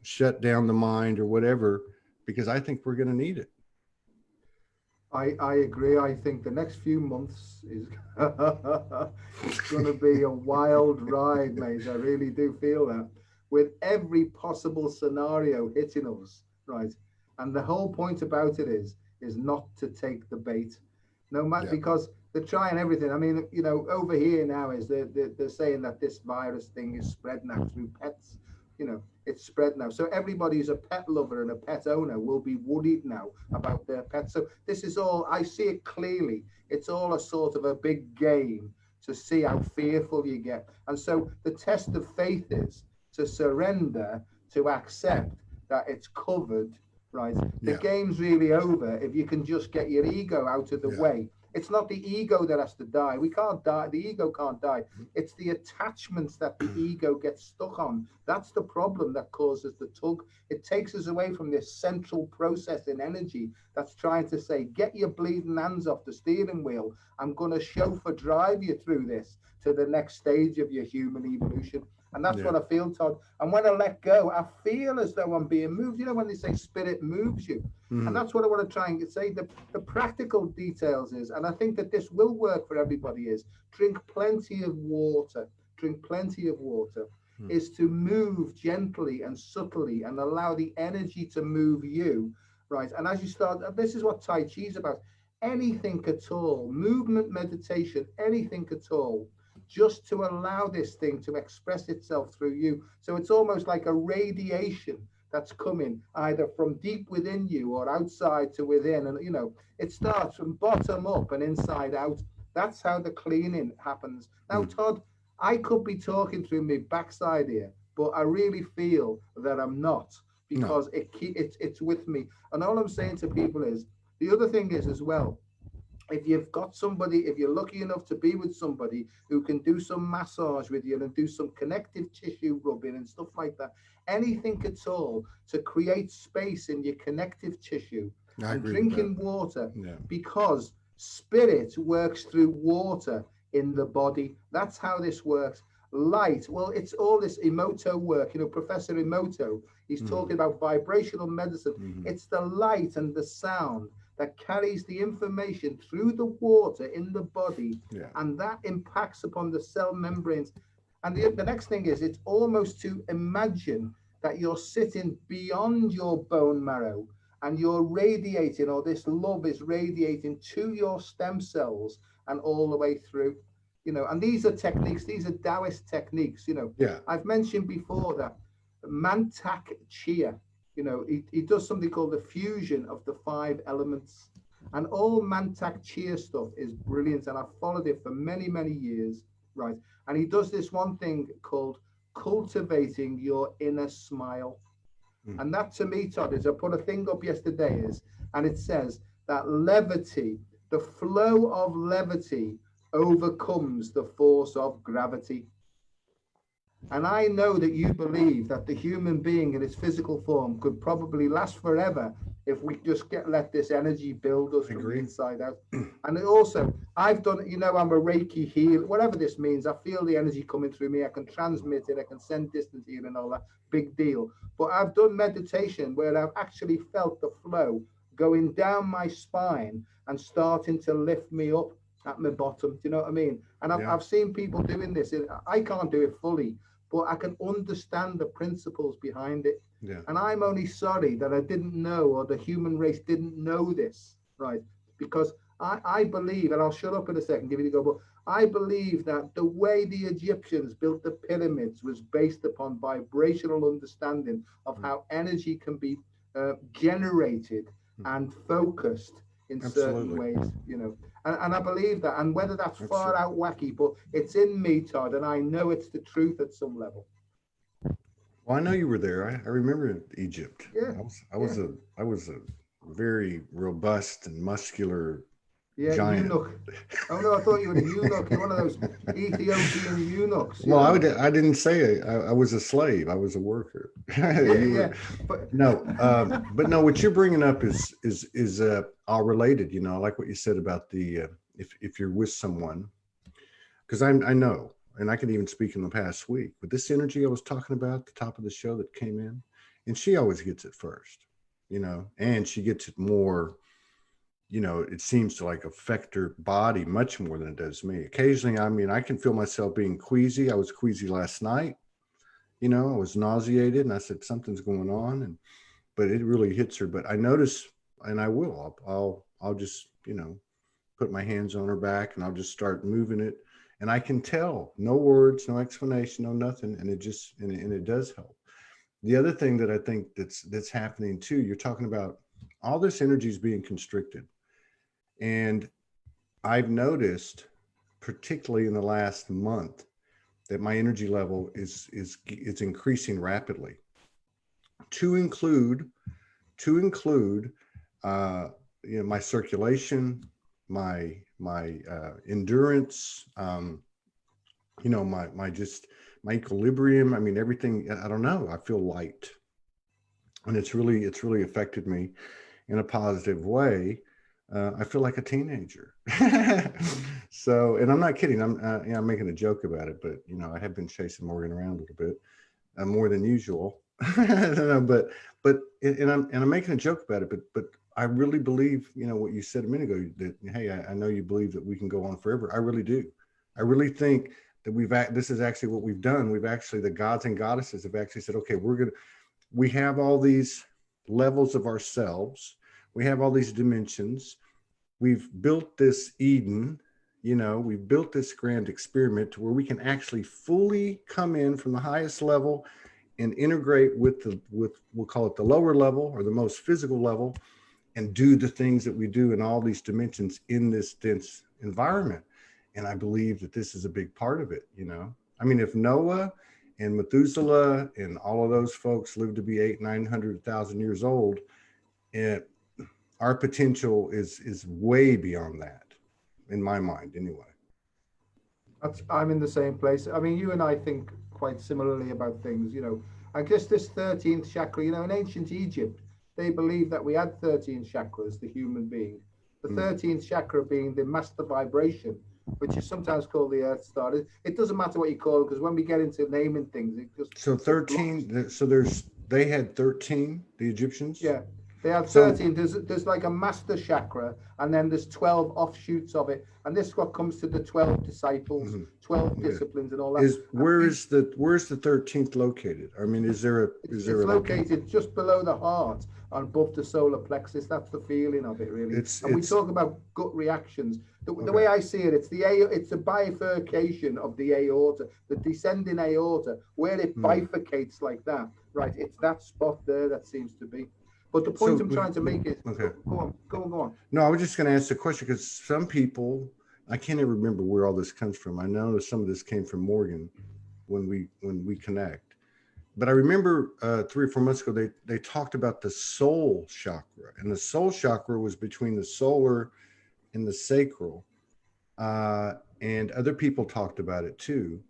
shut down the mind or whatever, because I think we're going to need it. I agree. I think the next few months is it's going to be a wild ride, mate. I really do feel that, with every possible scenario hitting us, right? And the whole point about it is not to take the bait, no matter, Yeah. because they're trying everything. I mean, over here now is they're saying that this virus thing is spread now through pets. It's spread now. So everybody who's a pet lover and a pet owner will be worried now about their pets. So this is all, I see it clearly. It's all a sort of a big game to see how fearful you get. And so the test of faith is to surrender, to accept that it's covered, right? The game's really over if you can just get your ego out of the way. It's not the ego that has to die. We can't die. The ego can't die. It's the attachments that the ego gets stuck on. That's the problem that causes the tug. It takes us away from this central processing energy that's trying to say, get your bleeding hands off the steering wheel. I'm going to chauffeur drive you through this to the next stage of your human evolution. And that's what I feel, Todd. And when I let go, I feel as though I'm being moved. When they say spirit moves you. And that's what I want to try and say. The practical details is, and I think that this will work for everybody, is drink plenty of water. Drink plenty of water. Is to move gently and subtly and allow the energy to move you, right? And as you start, this is what Tai Chi is about. Anything at all, movement, meditation, anything at all, just to allow this thing to express itself through you. So it's almost like a radiation that's coming either from deep within you or outside to within. And, it starts from bottom up and inside out. That's how the cleaning happens. Now, Todd, I could be talking through my backside here, but I really feel that I'm not, because it's with me. And all I'm saying to people is, the other thing is as well, if you've got somebody, if you're lucky enough to be with somebody who can do some massage with you and do some connective tissue rubbing and stuff like that, anything at all to create space in your connective tissue, and drinking water, because spirit works through water in the body. That's how this works. Light, well, it's all this Emoto work. Professor Emoto, he's talking about vibrational medicine. It's the light and the sound that carries the information through the water in the body, and that impacts upon the cell membranes. And the next thing is, it's almost to imagine that you're sitting beyond your bone marrow and you're radiating, or this love is radiating to your stem cells and all the way through. And these are techniques, these are Taoist techniques. I've mentioned before that Mantak Chia, he does something called the fusion of the 5 elements. And all Mantak Chia stuff is brilliant. And I've followed it for many, many years, right? And he does this one thing called cultivating your inner smile. And that, to me, Todd, is, I put a thing up yesterday, and it says that levity, the flow of levity, overcomes the force of gravity. And I know that you believe that the human being in its physical form could probably last forever if we just let this energy build us from the inside out. And also, I've done, I'm a Reiki healer, whatever this means. I feel the energy coming through me. I can transmit it. I can send distance healing and all that. Big deal. But I've done meditation where I've actually felt the flow going down my spine and starting to lift me up at my bottom. Do you know what I mean? And I've seen people doing this. I can't do it fully, but I can understand the principles behind it. Yeah. And I'm only sorry that I didn't know, or the human race didn't know this, right? Because I believe, and I'll shut up in a second, give you the go, but I believe that the way the Egyptians built the pyramids was based upon vibrational understanding of how energy can be generated and focused in certain Absolutely. ways, you know. And I believe that, and whether that's far Absolutely. out wacky, but it's in me, Todd, and I know it's the truth at some level. Well, I know you were there. I remember Egypt. Yeah, yeah. I was a very robust and muscular Yeah, giant. eunuch. Oh no, I thought you were a eunuch. You're one of those Ethiopian eunuchs, you Well, know. I didn't say I was a slave. I was a worker. Yeah, You yeah. were But no, but no. What you're bringing up is all related. You know, I like what you said about the if you're with someone, because I know, and I can even speak in the past week. But this energy I was talking about at the top of the show that came in, and she always gets it first. You know, and she gets it more. You know, it seems to like affect her body much more than it does me. Occasionally, I mean, I can feel myself being queasy. I was queasy last night. You know, I was nauseated, and I said something's going on, and but it really hits her. But I notice, and I will. I'll just put my hands on her back, and I'll just start moving it, and I can tell, no words, no explanation, no nothing, and it does help. The other thing that I think that's happening too, you're talking about all this energy is being constricted, and I've noticed, particularly in the last month, that my energy level is increasing rapidly. To include to include, uh, my circulation, my endurance, my just my equilibrium. I mean, everything. I don't know. I feel light, and it's really affected me in a positive way. I feel like a teenager. So, and I'm not kidding. I'm making a joke about it, but I have been chasing Morgan around a little bit, more than usual. I don't know, and I'm making a joke about it, but I really believe, what you said a minute ago, that hey, I know you believe that we can go on forever. I really do. I really think that this is actually what we've done. The gods and goddesses have actually said, okay, we have all these levels of ourselves. We have all these dimensions. We've built this Eden, we've built this grand experiment to where we can actually fully come in from the highest level and integrate with we'll call it the lower level or the most physical level, and do the things that we do in all these dimensions in this dense environment. And I believe that this is a big part of it. I mean, if Noah and Methuselah and all of those folks lived to be 800-900,000 years old, and our potential is way beyond that, in my mind anyway. I'm in the same place. I mean, you and I think quite similarly about things, you know. I guess this 13th chakra, in ancient Egypt, they believed that we had 13 chakras, the human being. The 13th chakra being the master vibration, which is sometimes called the Earth Star. It doesn't matter what you call it, because when we get into naming things, it just So 13. So they had 13, the Egyptians. yeah. They have So 13. There's like a master chakra, and then there's 12 offshoots of it. And this is what comes to the 12 disciples, 12 disciplines, and all that. where's the 13th located? I mean, is there It's located just below the heart and above the solar plexus. That's the feeling of it, really. We talk about gut reactions. The way I see it, it's a bifurcation of the aorta, the descending aorta, where it bifurcates like that. Right, it's that spot there that seems to be. But the point I'm trying to make is, okay. Go on. No, I was just going to ask the question because some people, I can't even remember where all this comes from. I know that some of this came from Morgan when we connect, but I remember 3 or 4 months ago they talked about the soul chakra, and the soul chakra was between the solar and the sacral, and other people talked about it too.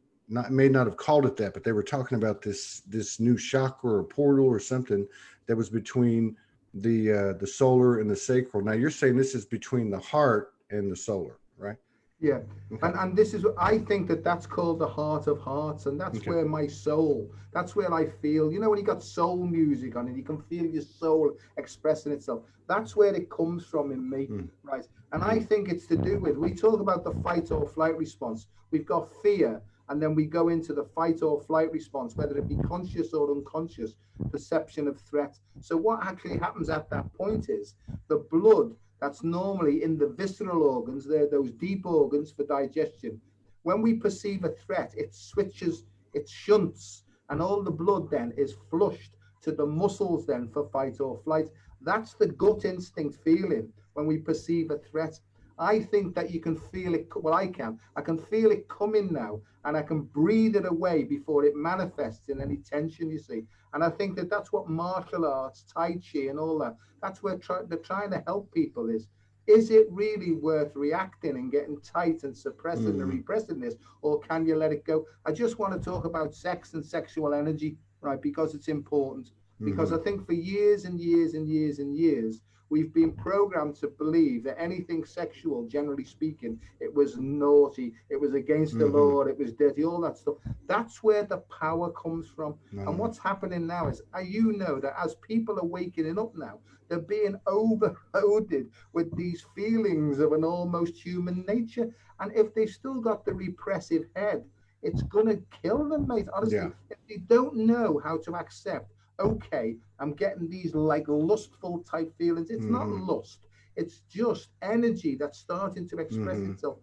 May not have called it that, but they were talking about this new chakra or portal or something that was between the solar and the sacral. Now you're saying this is between the heart and the solar, right? Yeah, Okay. and this is, I think that's called the heart of hearts, and that's where my soul, that's where I feel, when you got soul music on it, you can feel your soul expressing itself. That's where it comes from in me, right? And I think it's to do with, we talk about the fight or flight response. We've got fear, and then we go into the fight or flight response, whether it be conscious or unconscious perception of threat. So what actually happens at that point is the blood that's normally in the visceral organs, they're those deep organs for digestion. When we perceive a threat, it switches, it shunts, and all the blood then is flushed to the muscles then for fight or flight. That's the gut instinct feeling when we perceive a threat. I think that you can feel it. Well, I can feel it coming now, and I can breathe it away before it manifests in any tension, you see. And I think that that's what martial arts, Tai Chi and all that, that's where they're trying to help people is it really worth reacting and getting tight and suppressing and repressing this, or can you let it go? I just want to talk about sex and sexual energy, right? Because it's important. Because I think for years and years and years and years, we've been programmed to believe that anything sexual, generally speaking, it was naughty, it was against the law, it was dirty, all that stuff. That's where the power comes from. And what's happening now is, you know, that as people are waking up now, they're being overloaded with these feelings of an almost human nature. And if they've still got the repressive head, it's going to kill them, mate. Honestly, if they don't know how to accept, okay, I'm getting these like lustful type feelings. It's not lust. It's just energy that's starting to express itself.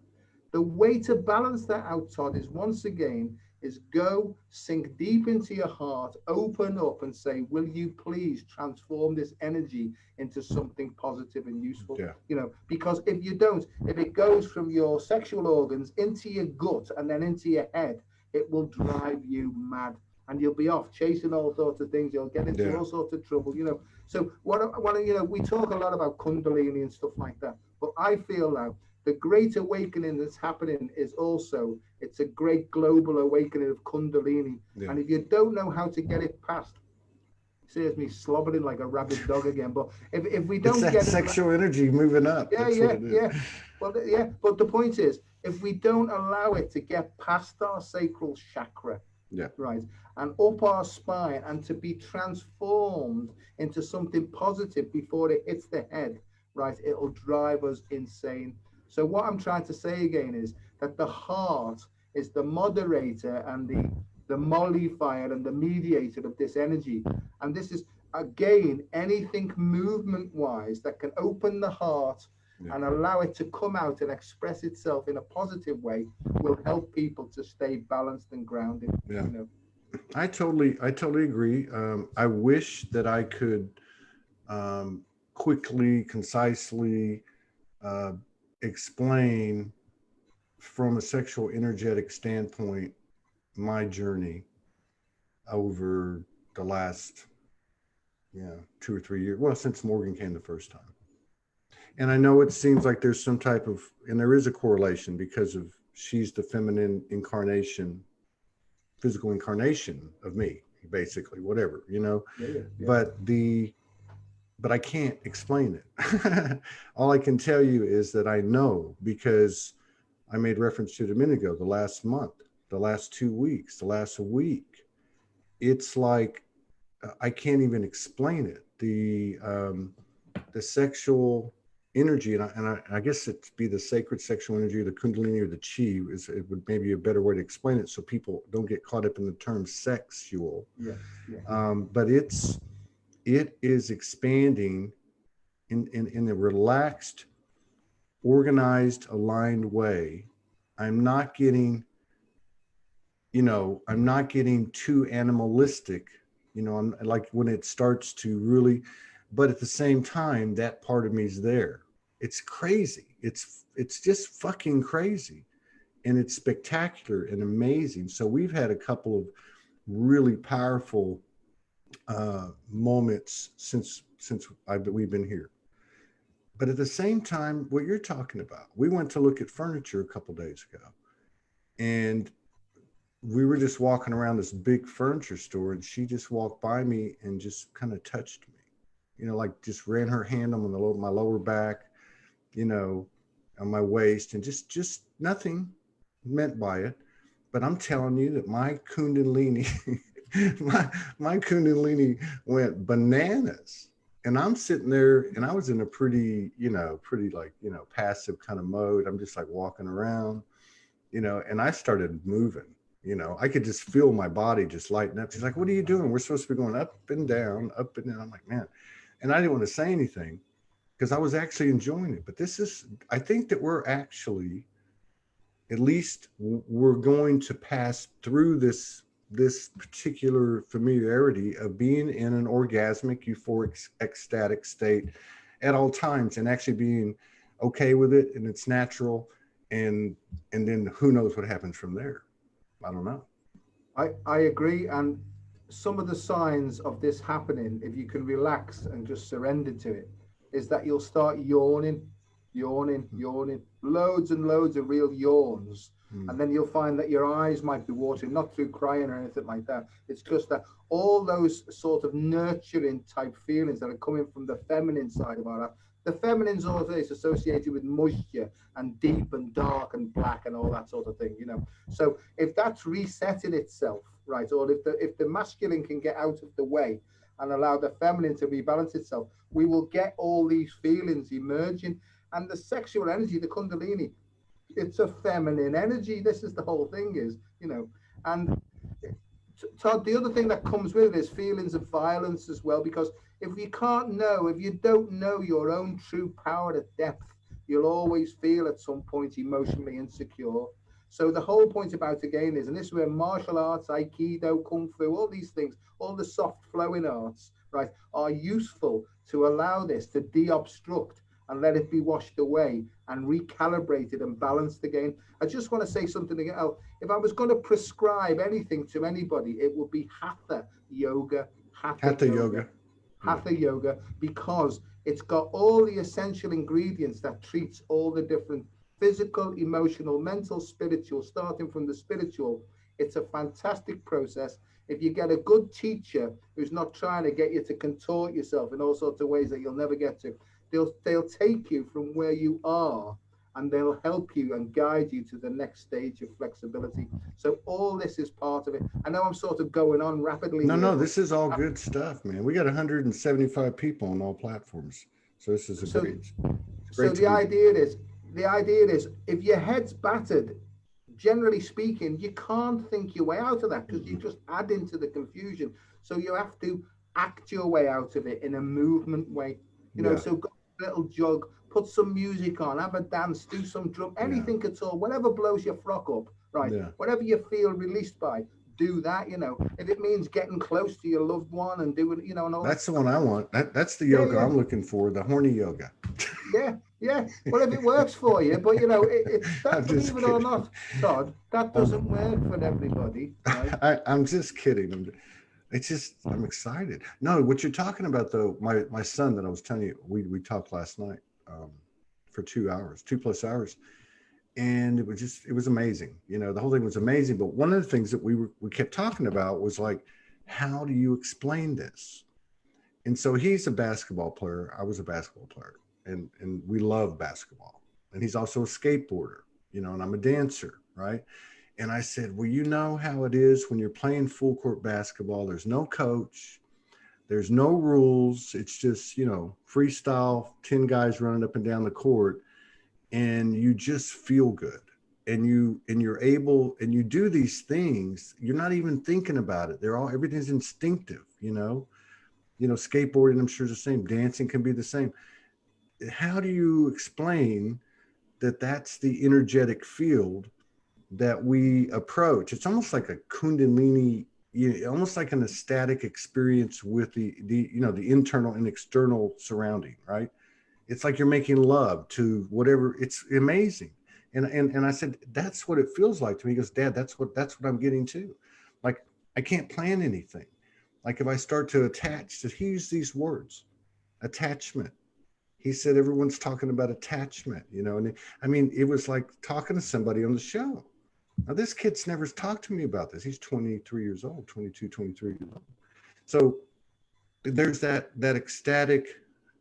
The way to balance that out, Todd, is once again, is go sink deep into your heart, open up and say, will you please transform this energy into something positive and useful? You know, because if you don't, if it goes from your sexual organs into your gut and then into your head, it will drive you mad. And you'll be off chasing all sorts of things. You'll get into all sorts of trouble, you know. So you know, we talk a lot about Kundalini and stuff like that. But I feel now the great awakening that's happening is also, it's a great global awakening of Kundalini. And if you don't know how to get it past, here's me slobbering like a rabid dog again. But if we don't get sexual energy moving up. Well, but the point is, if we don't allow it to get past our sacral chakra, right, and up our spine, and to be transformed into something positive before it hits the head, right, it'll drive us insane. So what I'm trying to say again is that the heart is the moderator and the mollifier and the mediator of this energy. And this is, again, anything movement-wise that can open the heart and allow it to come out and express itself in a positive way will help people to stay balanced and grounded. You know? I totally agree. I wish that I could quickly, concisely explain from a sexual energetic standpoint my journey over the last 2 or 3 years. Well, since Morgan came the first time. And I know it seems like there's some type of, and there is a correlation because of she's the feminine incarnation, physical incarnation of me, basically, whatever, you know. But I can't explain it. All I can tell you is that I know, because I made reference to it a minute ago, the last month, the last 2 weeks, the last week, it's like I can't even explain it. The sexual energy, and I guess it'd be the sacred sexual energy, the Kundalini or the Chi, it would maybe a better way to explain it so people don't get caught up in the term sexual. But it is expanding in a relaxed, organized, aligned way. I'm not getting too animalistic, I'm like when it starts to really, but at the same time, that part of me is there. It's crazy. It's just fucking crazy. And it's spectacular and amazing. So we've had a couple of really powerful moments since we've been here. But at the same time, what you're talking about, we went to look at furniture a couple days ago, and we were just walking around this big furniture store, and she just walked by me and just kind of touched me, like just ran her hand on my lower back, on my waist, and just nothing meant by it. But I'm telling you that my Kundalini, my Kundalini went bananas. And I'm sitting there, and I was in a pretty passive kind of mode. I'm just like walking around, and I started moving. You know, I could just feel my body just lighten up. She's like, what are you doing? We're supposed to be going up and down, up and down. I'm like, man. And I didn't want to say anything because I was actually enjoying it. But this is, I think that we're actually, at least we're going to pass through this particular familiarity of being in an orgasmic, euphoric, ecstatic state at all times, and actually being okay with it, and it's natural, and then who knows what happens from there. I don't know. I agree. And some of the signs of this happening, if you can relax and just surrender to it, is that you'll start yawning, yawning, yawning, loads and loads of real yawns. Mm. And then you'll find that your eyes might be watering, not through crying or anything like that. It's just that all those sort of nurturing type feelings that are coming from the feminine side of our life. The feminine's always associated with moisture and deep and dark and black and all that sort of thing, you know. So if that's resetting itself, right, or if the masculine can get out of the way and allow the feminine to rebalance itself, we will get all these feelings emerging. And the sexual energy, the Kundalini, it's a feminine energy. This is the whole thing, is, you know. And Todd, the other thing that comes with it is feelings of violence as well, because if you don't know your own true power at depth, you'll always feel at some point emotionally insecure. So the whole point about, again, is, and this is where martial arts, aikido, kung fu, all these things, all the soft flowing arts, right, are useful to allow this to de-obstruct and let it be washed away and recalibrated and balanced again. I just want to say something again. If I was going to prescribe anything to anybody, it would be hatha yoga, hatha yoga, because it's got all the essential ingredients that treats all the different physical, emotional, mental, spiritual, starting from the spiritual. It's a fantastic process. If you get a good teacher who's not trying to get you to contort yourself in all sorts of ways that you'll never get to, they'll take you from where you are and they'll help you and guide you to the next stage of flexibility. So all this is part of it. I know I'm sort of going on rapidly. No, this is all good stuff, man. We got 175 people on all platforms. So this is great. So the idea is, if your head's battered, generally speaking, you can't think your way out of that, because you just add into the confusion. So you have to act your way out of it in a movement way. You know, so go a little jog, put some music on, have a dance, do some drum, anything at all, whatever blows your frock up, right? Yeah. Whatever you feel released by, do that, you know. If it means getting close to your loved one and doing, you know, and all that's the one I want. That's the yoga I'm looking for, the horny yoga. Yeah. Well, if it works for you, but you know, believe it or not, Todd, that doesn't work for everybody. Right? I'm just kidding. I'm excited. No, what you're talking about though, my son that I was telling you, we talked last night for 2+ hours. And it was amazing. You know, the whole thing was amazing. But one of the things that we kept talking about was like, how do you explain this? And so he's a basketball player. I was a basketball player, and we love basketball. And he's also a skateboarder, you know, and I'm a dancer, right? And I said, well, you know how it is when you're playing full court basketball, there's no coach, there's no rules. It's just, you know, freestyle, 10 guys running up and down the court. And you just feel good, and you're able, and you do these things. You're not even thinking about it. Everything's instinctive, you know, skateboarding, I'm sure is the same. Dancing can be the same. How do you explain that that's the energetic field that we approach? It's almost like a Kundalini, almost like an ecstatic experience with the internal and external surrounding, right? It's like you're making love to whatever. It's amazing. And I said, that's what it feels like to me. He goes, Dad, that's what I'm getting to. Like, I can't plan anything. Like if I start to attach, he used these words, attachment. He said, everyone's talking about attachment, you know? And it was like talking to somebody on the show. Now this kid's never talked to me about this. He's 23 years old, 22, 23 years old. So there's that ecstatic,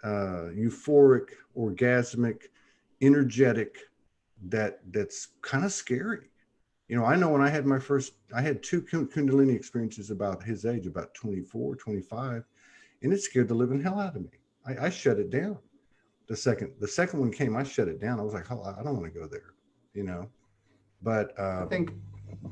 euphoric, orgasmic, energetic, that's kind of scary. You know, I know when I had I had 2 Kundalini experiences about his age, about 24, 25, and it scared the living hell out of me. I shut it down. The second one came, I shut it down. I was like, oh, I don't want to go there, you know. But I think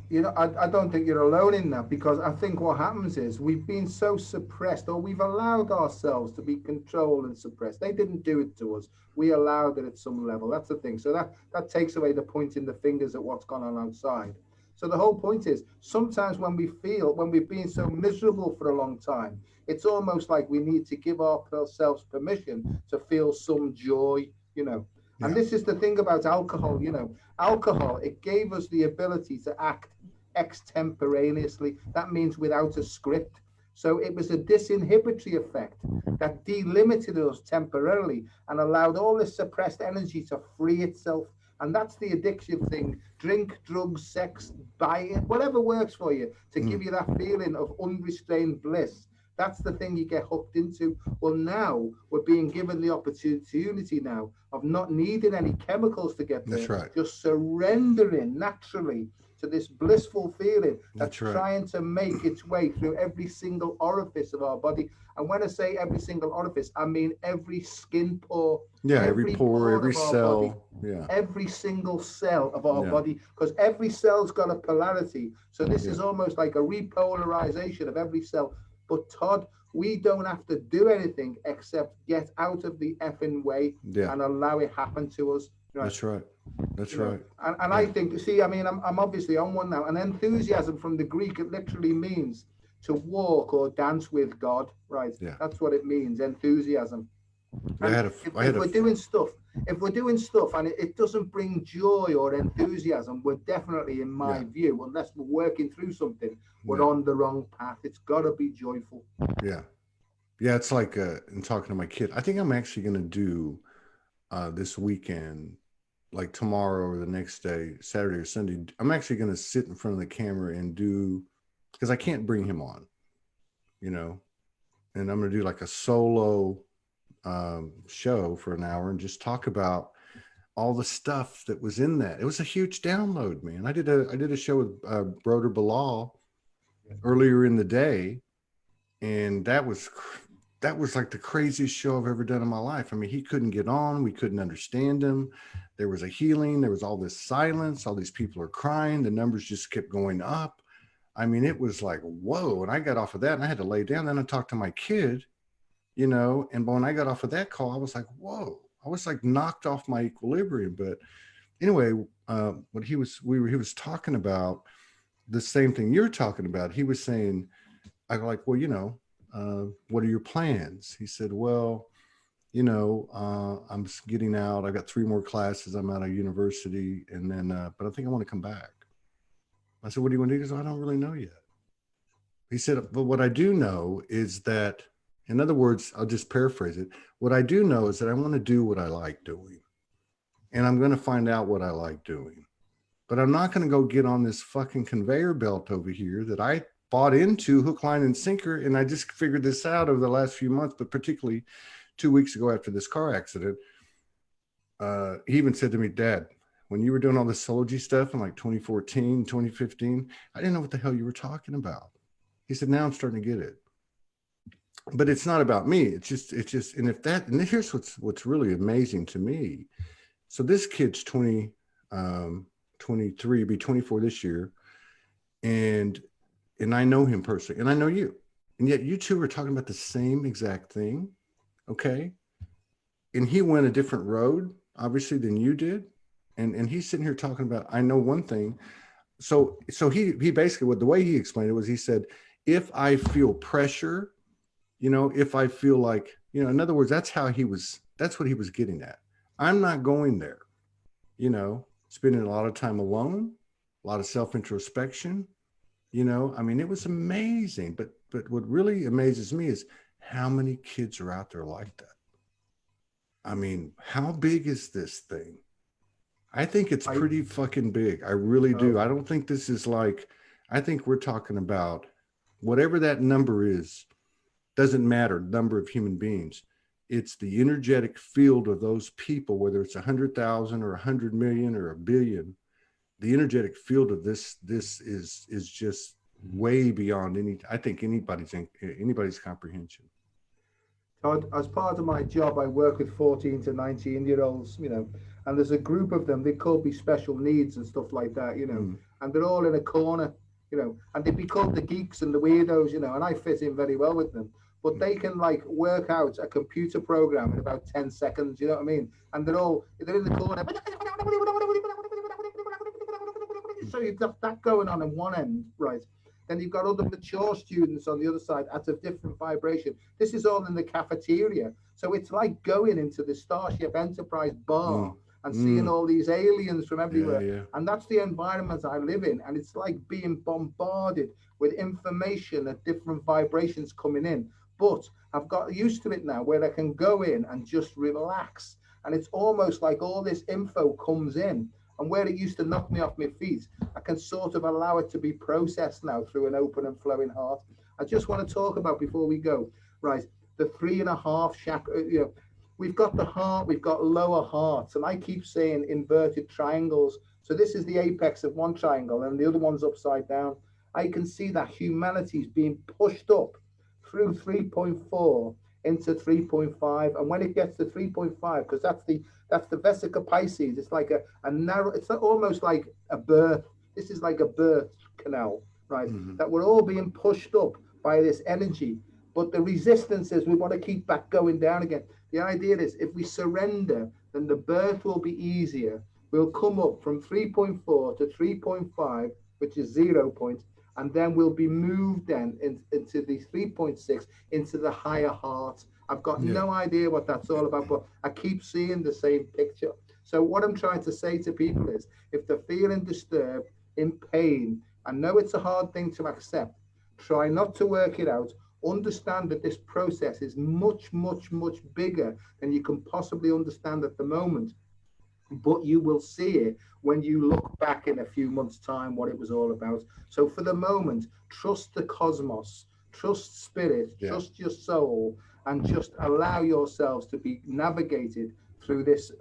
you know, I don't think you're alone in that, because I think what happens is we've been so suppressed, or we've allowed ourselves to be controlled and suppressed. They didn't do it to us. We allowed it at some level. That's the thing. So that takes away the pointing the fingers at what's gone on outside. So the whole point is, sometimes when we've been so miserable for a long time, it's almost like we need to give ourselves permission to feel some joy, you know. And Yeah. this is the thing about alcohol, you know. Alcohol, it gave us the ability to act extemporaneously. That means without a script. So it was a disinhibitory effect that delimited us temporarily and allowed all this suppressed energy to free itself. And that's the addiction thing. Drink, drugs, sex, buy it, whatever works for you to give you that feeling of unrestrained bliss. That's the thing you get hooked into. Well, now we're being given the opportunity now of not needing any chemicals to get there, That's right. just surrendering naturally to this blissful feeling that's That's right. trying to make its way through every single orifice of our body. And when I say every single orifice, I mean every skin pore, Yeah, every pore, part every of our body, cell. Yeah. every single cell of our Yeah. body, because every cell's got a polarity. So this is Yeah. almost like a repolarization of every cell. But Todd, we don't have to do anything except get out of the effing way Yeah. and allow it happen to us. Right? That's right. That's You know, right. and Yeah. I think, see, I mean, I'm obviously on one now. And enthusiasm from the Greek, it literally means to walk or dance with God, right? Yeah. That's what it means, enthusiasm. I And had a, if, I had if a, we're doing stuff, and it doesn't bring joy or enthusiasm, we're definitely, in my yeah, view, unless we're working through something, we're yeah, on the wrong path. It's got to be joyful. yeah, yeah. It's like, in talking to my kid, I think I'm actually going to do, this weekend, like tomorrow or the next day, Saturday or Sunday. I'm actually going to sit in front of the camera and do, because I can't bring him on, you know, and I'm going to do like a solo, show for an hour and just talk about all the stuff that was in that. It was a huge download, man. I did a show with, Broder Bilal earlier in the day, and that was like the craziest show I've ever done in my life. I mean, he couldn't get on. We couldn't understand him. There was a healing. There was all this silence. All these people are crying. The numbers just kept going up. I mean, it was like, whoa. And I got off of that and I had to lay down. Then I talked to my kid, and when I got off of that call, I was like, whoa. I was like knocked off my equilibrium. But anyway, he was talking about the same thing you're talking about. He was saying, I go like, well, what are your plans? He said, well, I'm getting out. I got 3 more classes. I'm out of university. And then, but I think I want to come back. I said, what do you want to do? He goes, I don't really know yet. He said, but what I do know is that, in other words, I'll just paraphrase it. What I do know is that I want to do what I like doing. And I'm going to find out what I like doing. But I'm not going to go get on this fucking conveyor belt over here that I bought into hook, line, and sinker. And I just figured this out over the last few months, but particularly 2 weeks ago after this car accident. He even said to me, Dad, when you were doing all this Sology stuff in like 2014, 2015, I didn't know what the hell you were talking about. He said, now I'm starting to get it. But it's not about me. It's just, and here's what's really amazing to me. So this kid's 23, be 24 this year. And I know him personally, and I know you. And yet you two are talking about the same exact thing. Okay. And he went a different road, obviously, than you did. And he's sitting here talking about, I know one thing. So he basically, the way he explained it was, he said, if I feel pressure, if I feel like, in other words, that's what he was getting at. I'm not going there, spending a lot of time alone, a lot of self-introspection, I mean, it was amazing. But what really amazes me is how many kids are out there like that. I mean, how big is this thing? I think it's pretty fucking big. I really do. I don't think this is like, I think we're talking about whatever that number is, doesn't matter, number of human beings. It's the energetic field of those people, whether it's 100,000 or 100 million or a billion. The energetic field of this is just way beyond anybody's comprehension. Todd, as part of my job, I work with 14 to 19-year-olds, and there's a group of them. They could be special needs and stuff like that, you know, and they're all in a corner, you know, and they'd be called the geeks and the weirdos, you know, and I fit in very well with them. But they can like work out a computer program in about 10 seconds, you know what I mean? And they're in the corner. So you've got that going on one end, right? Then you've got other mature students on the other side at a different vibration. This is all in the cafeteria. So it's like going into the Starship Enterprise bar and seeing all these aliens from everywhere. Yeah. And that's the environment I live in. And it's like being bombarded with information at different vibrations coming in. But I've got used to it now where I can go in and just relax. And it's almost like all this info comes in. And where it used to knock me off my feet, I can sort of allow it to be processed now through an open and flowing heart. I just want to talk about, before we go, right, the 3.5 chakra, you know, we've got the heart, we've got lower hearts, and I keep saying inverted triangles. So this is the apex of one triangle and the other one's upside down. I can see that humanity is being pushed up through 3.4 into 3.5, and when it gets to 3.5, because that's the vesica Pisces, it's like a narrow, it's almost like a birth. This is like a birth canal, right? That we're all being pushed up by this energy, but the resistance is we want to keep back going down again. The idea is if we surrender, then the birth will be easier. We'll come up from 3.4 to 3.5, which is 0 point, and then we'll be moved then into the 3.6, into the higher heart. I've got no idea what that's all about, but I keep seeing the same picture. So what I'm trying to say to people is, if they're feeling disturbed, in pain, I know it's a hard thing to accept, try not to work it out. Understand that this process is much, much, much bigger than you can possibly understand at the moment. But you will see it when you look back in a few months' time what it was all about. So for the moment, trust the cosmos, trust spirit, trust your soul, and just allow yourselves to be navigated through this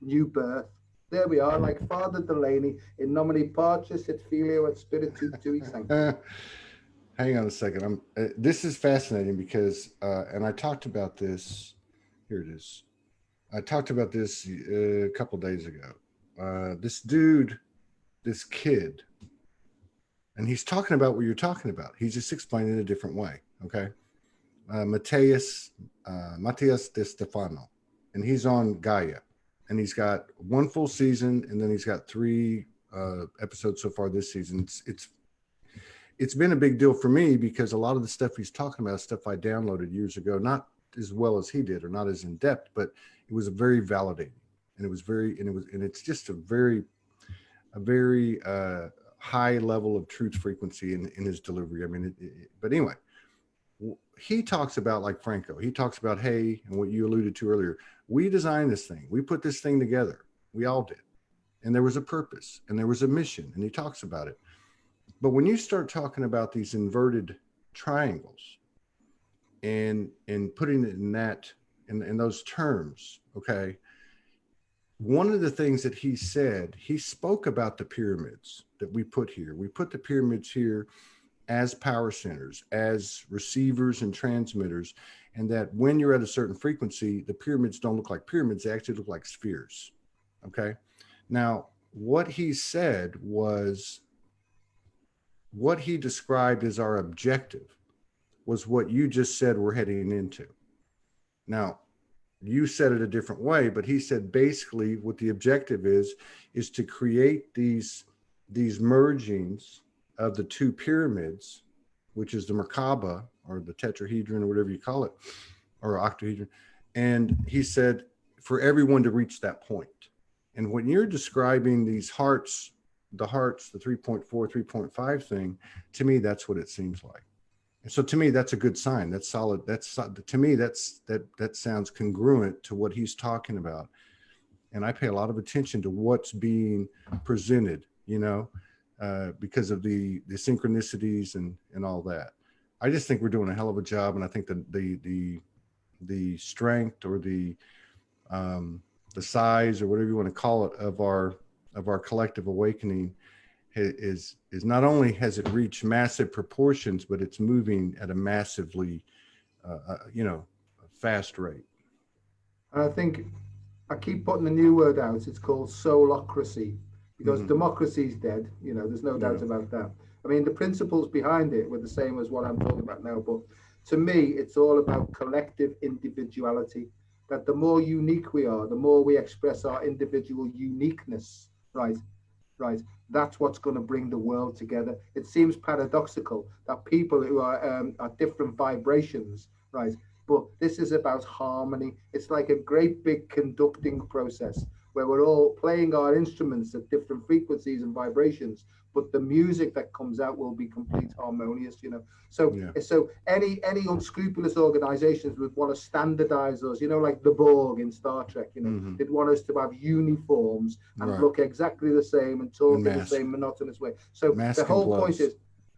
new birth. There we are, like Father Delaney, in nomine Patris et Filio et Spiritus Sancti. Hang on a second. This is fascinating because, and I talked about this. Here it is. I talked about this a couple days ago. This dude, this kid, and he's talking about what you're talking about. He's just explaining it a different way. Okay. Matthias De Stefano, and he's on Gaia, and he's got one full season, and then he's got 3 episodes so far this season. It's been a big deal for me because a lot of the stuff he's talking about is stuff I downloaded years ago, not as well as he did or not as in depth, but it was very validating, and it's just a very high level of truth frequency in his delivery. I mean, but anyway, he talks about, like Franco, he talks about, hey, and what you alluded to earlier, we designed this thing, we put this thing together, we all did, and there was a purpose and there was a mission, and he talks about it. But when you start talking about these inverted triangles and putting it in those terms, okay, one of the things that he said, he spoke about the pyramids that we put here. We put the pyramids here as power centers, as receivers and transmitters, and that when you're at a certain frequency, the pyramids don't look like pyramids, they actually look like spheres. Okay. Now, what he said was, what he described as our objective was what you just said we're heading into. Now, you said it a different way, but he said basically what the objective is to create these mergings of the 2 pyramids, which is the Merkaba or the tetrahedron or whatever you call it, or octahedron. And he said for everyone to reach that point. And when you're describing these hearts, the 3.4, 3.5 thing, to me, that's what it seems like. And so to me, that's a good sign. That's solid. To me, that sounds congruent to what he's talking about. And I pay a lot of attention to what's being presented, because of the synchronicities and all that. I just think we're doing a hell of a job. And I think that the strength or the size or whatever you want to call it of our collective awakening is not only has it reached massive proportions, but it's moving at a massively, fast rate. And I think I keep putting a new word out. It's called soulocracy, because democracy's dead. You know, there's no doubt about that. I mean, the principles behind it were the same as what I'm talking about now. But to me, it's all about collective individuality. That the more unique we are, the more we express our individual uniqueness, right? Right. That's what's going to bring the world together. It seems paradoxical that people who are at different vibrations, right? But this is about harmony. It's like a great big conducting process where we're all playing our instruments at different frequencies and vibrations, but the music that comes out will be complete harmonious, you know. So any unscrupulous organizations would want to standardize us, you know, like the Borg in Star Trek, you know, they'd want us to have uniforms and look exactly the same and talk in the same monotonous way. So the whole point is,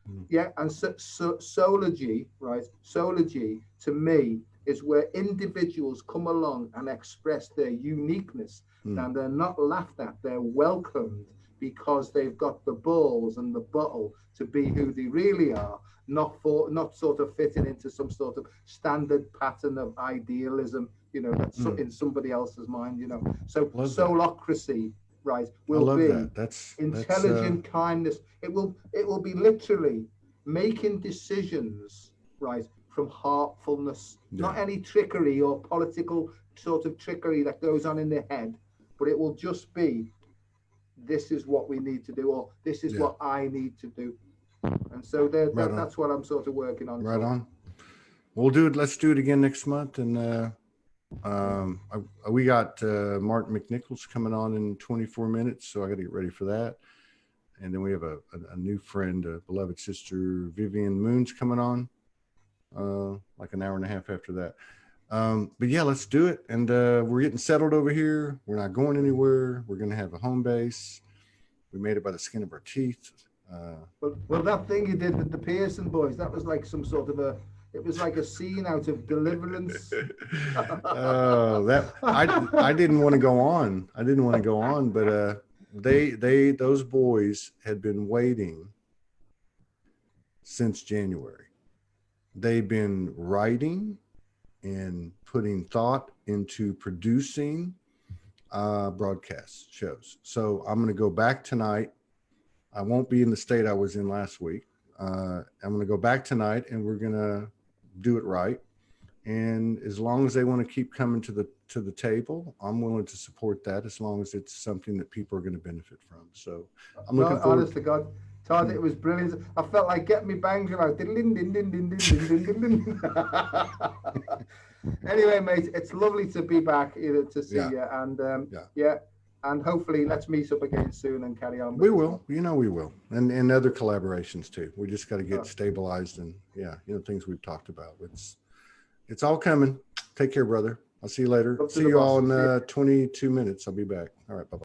and soulology, right? Soulology to me is where individuals come along and express their uniqueness, and they're not laughed at, they're welcomed, because they've got the balls and the bottle to be who they really are, not sort of fitting into some sort of standard pattern of idealism, you know, that's in somebody else's mind, you know. So soulocracy, right, will be intelligent kindness. It will be literally making decisions, right, from heartfulness, not any trickery or political sort of trickery that goes on in their head, but it will just be, this is what we need to do, or this is what I need to do. And so that's what I'm sort of working on. Right on. We'll do it. Let's do it again next month. And we got Martin McNichols coming on in 24 minutes, so I got to get ready for that. And then we have a new friend, a beloved sister, Vivian Moon's coming on like an hour and a half after that. But yeah, let's do it. And we're getting settled over here. We're not going anywhere. We're going to have a home base. We made it by the skin of our teeth. Well, that thing you did with the Pearson boys, that was like some sort of it was like a scene out of Deliverance. I didn't want to go on. But those boys had been waiting since January. They've been writing and putting thought into producing broadcast shows. So I'm going to go back tonight. I won't be in the state I was in last week. I'm going to go back tonight, and we're going to do it right. And as long as they want to keep coming to the table, I'm willing to support that, as long as it's something that people are going to benefit from. So I'm looking forward. Honest to God, Todd, it was brilliant. I felt like getting me bangs out. Anyway, mate, it's lovely to be back, to see you, and and hopefully let's meet up again soon and carry on. We will, we will, and other collaborations too. We just got to get stabilized, and things we've talked about. It's all coming. Take care, brother. I'll see you later. See you all in 22 minutes. I'll be back. All right, bye-bye.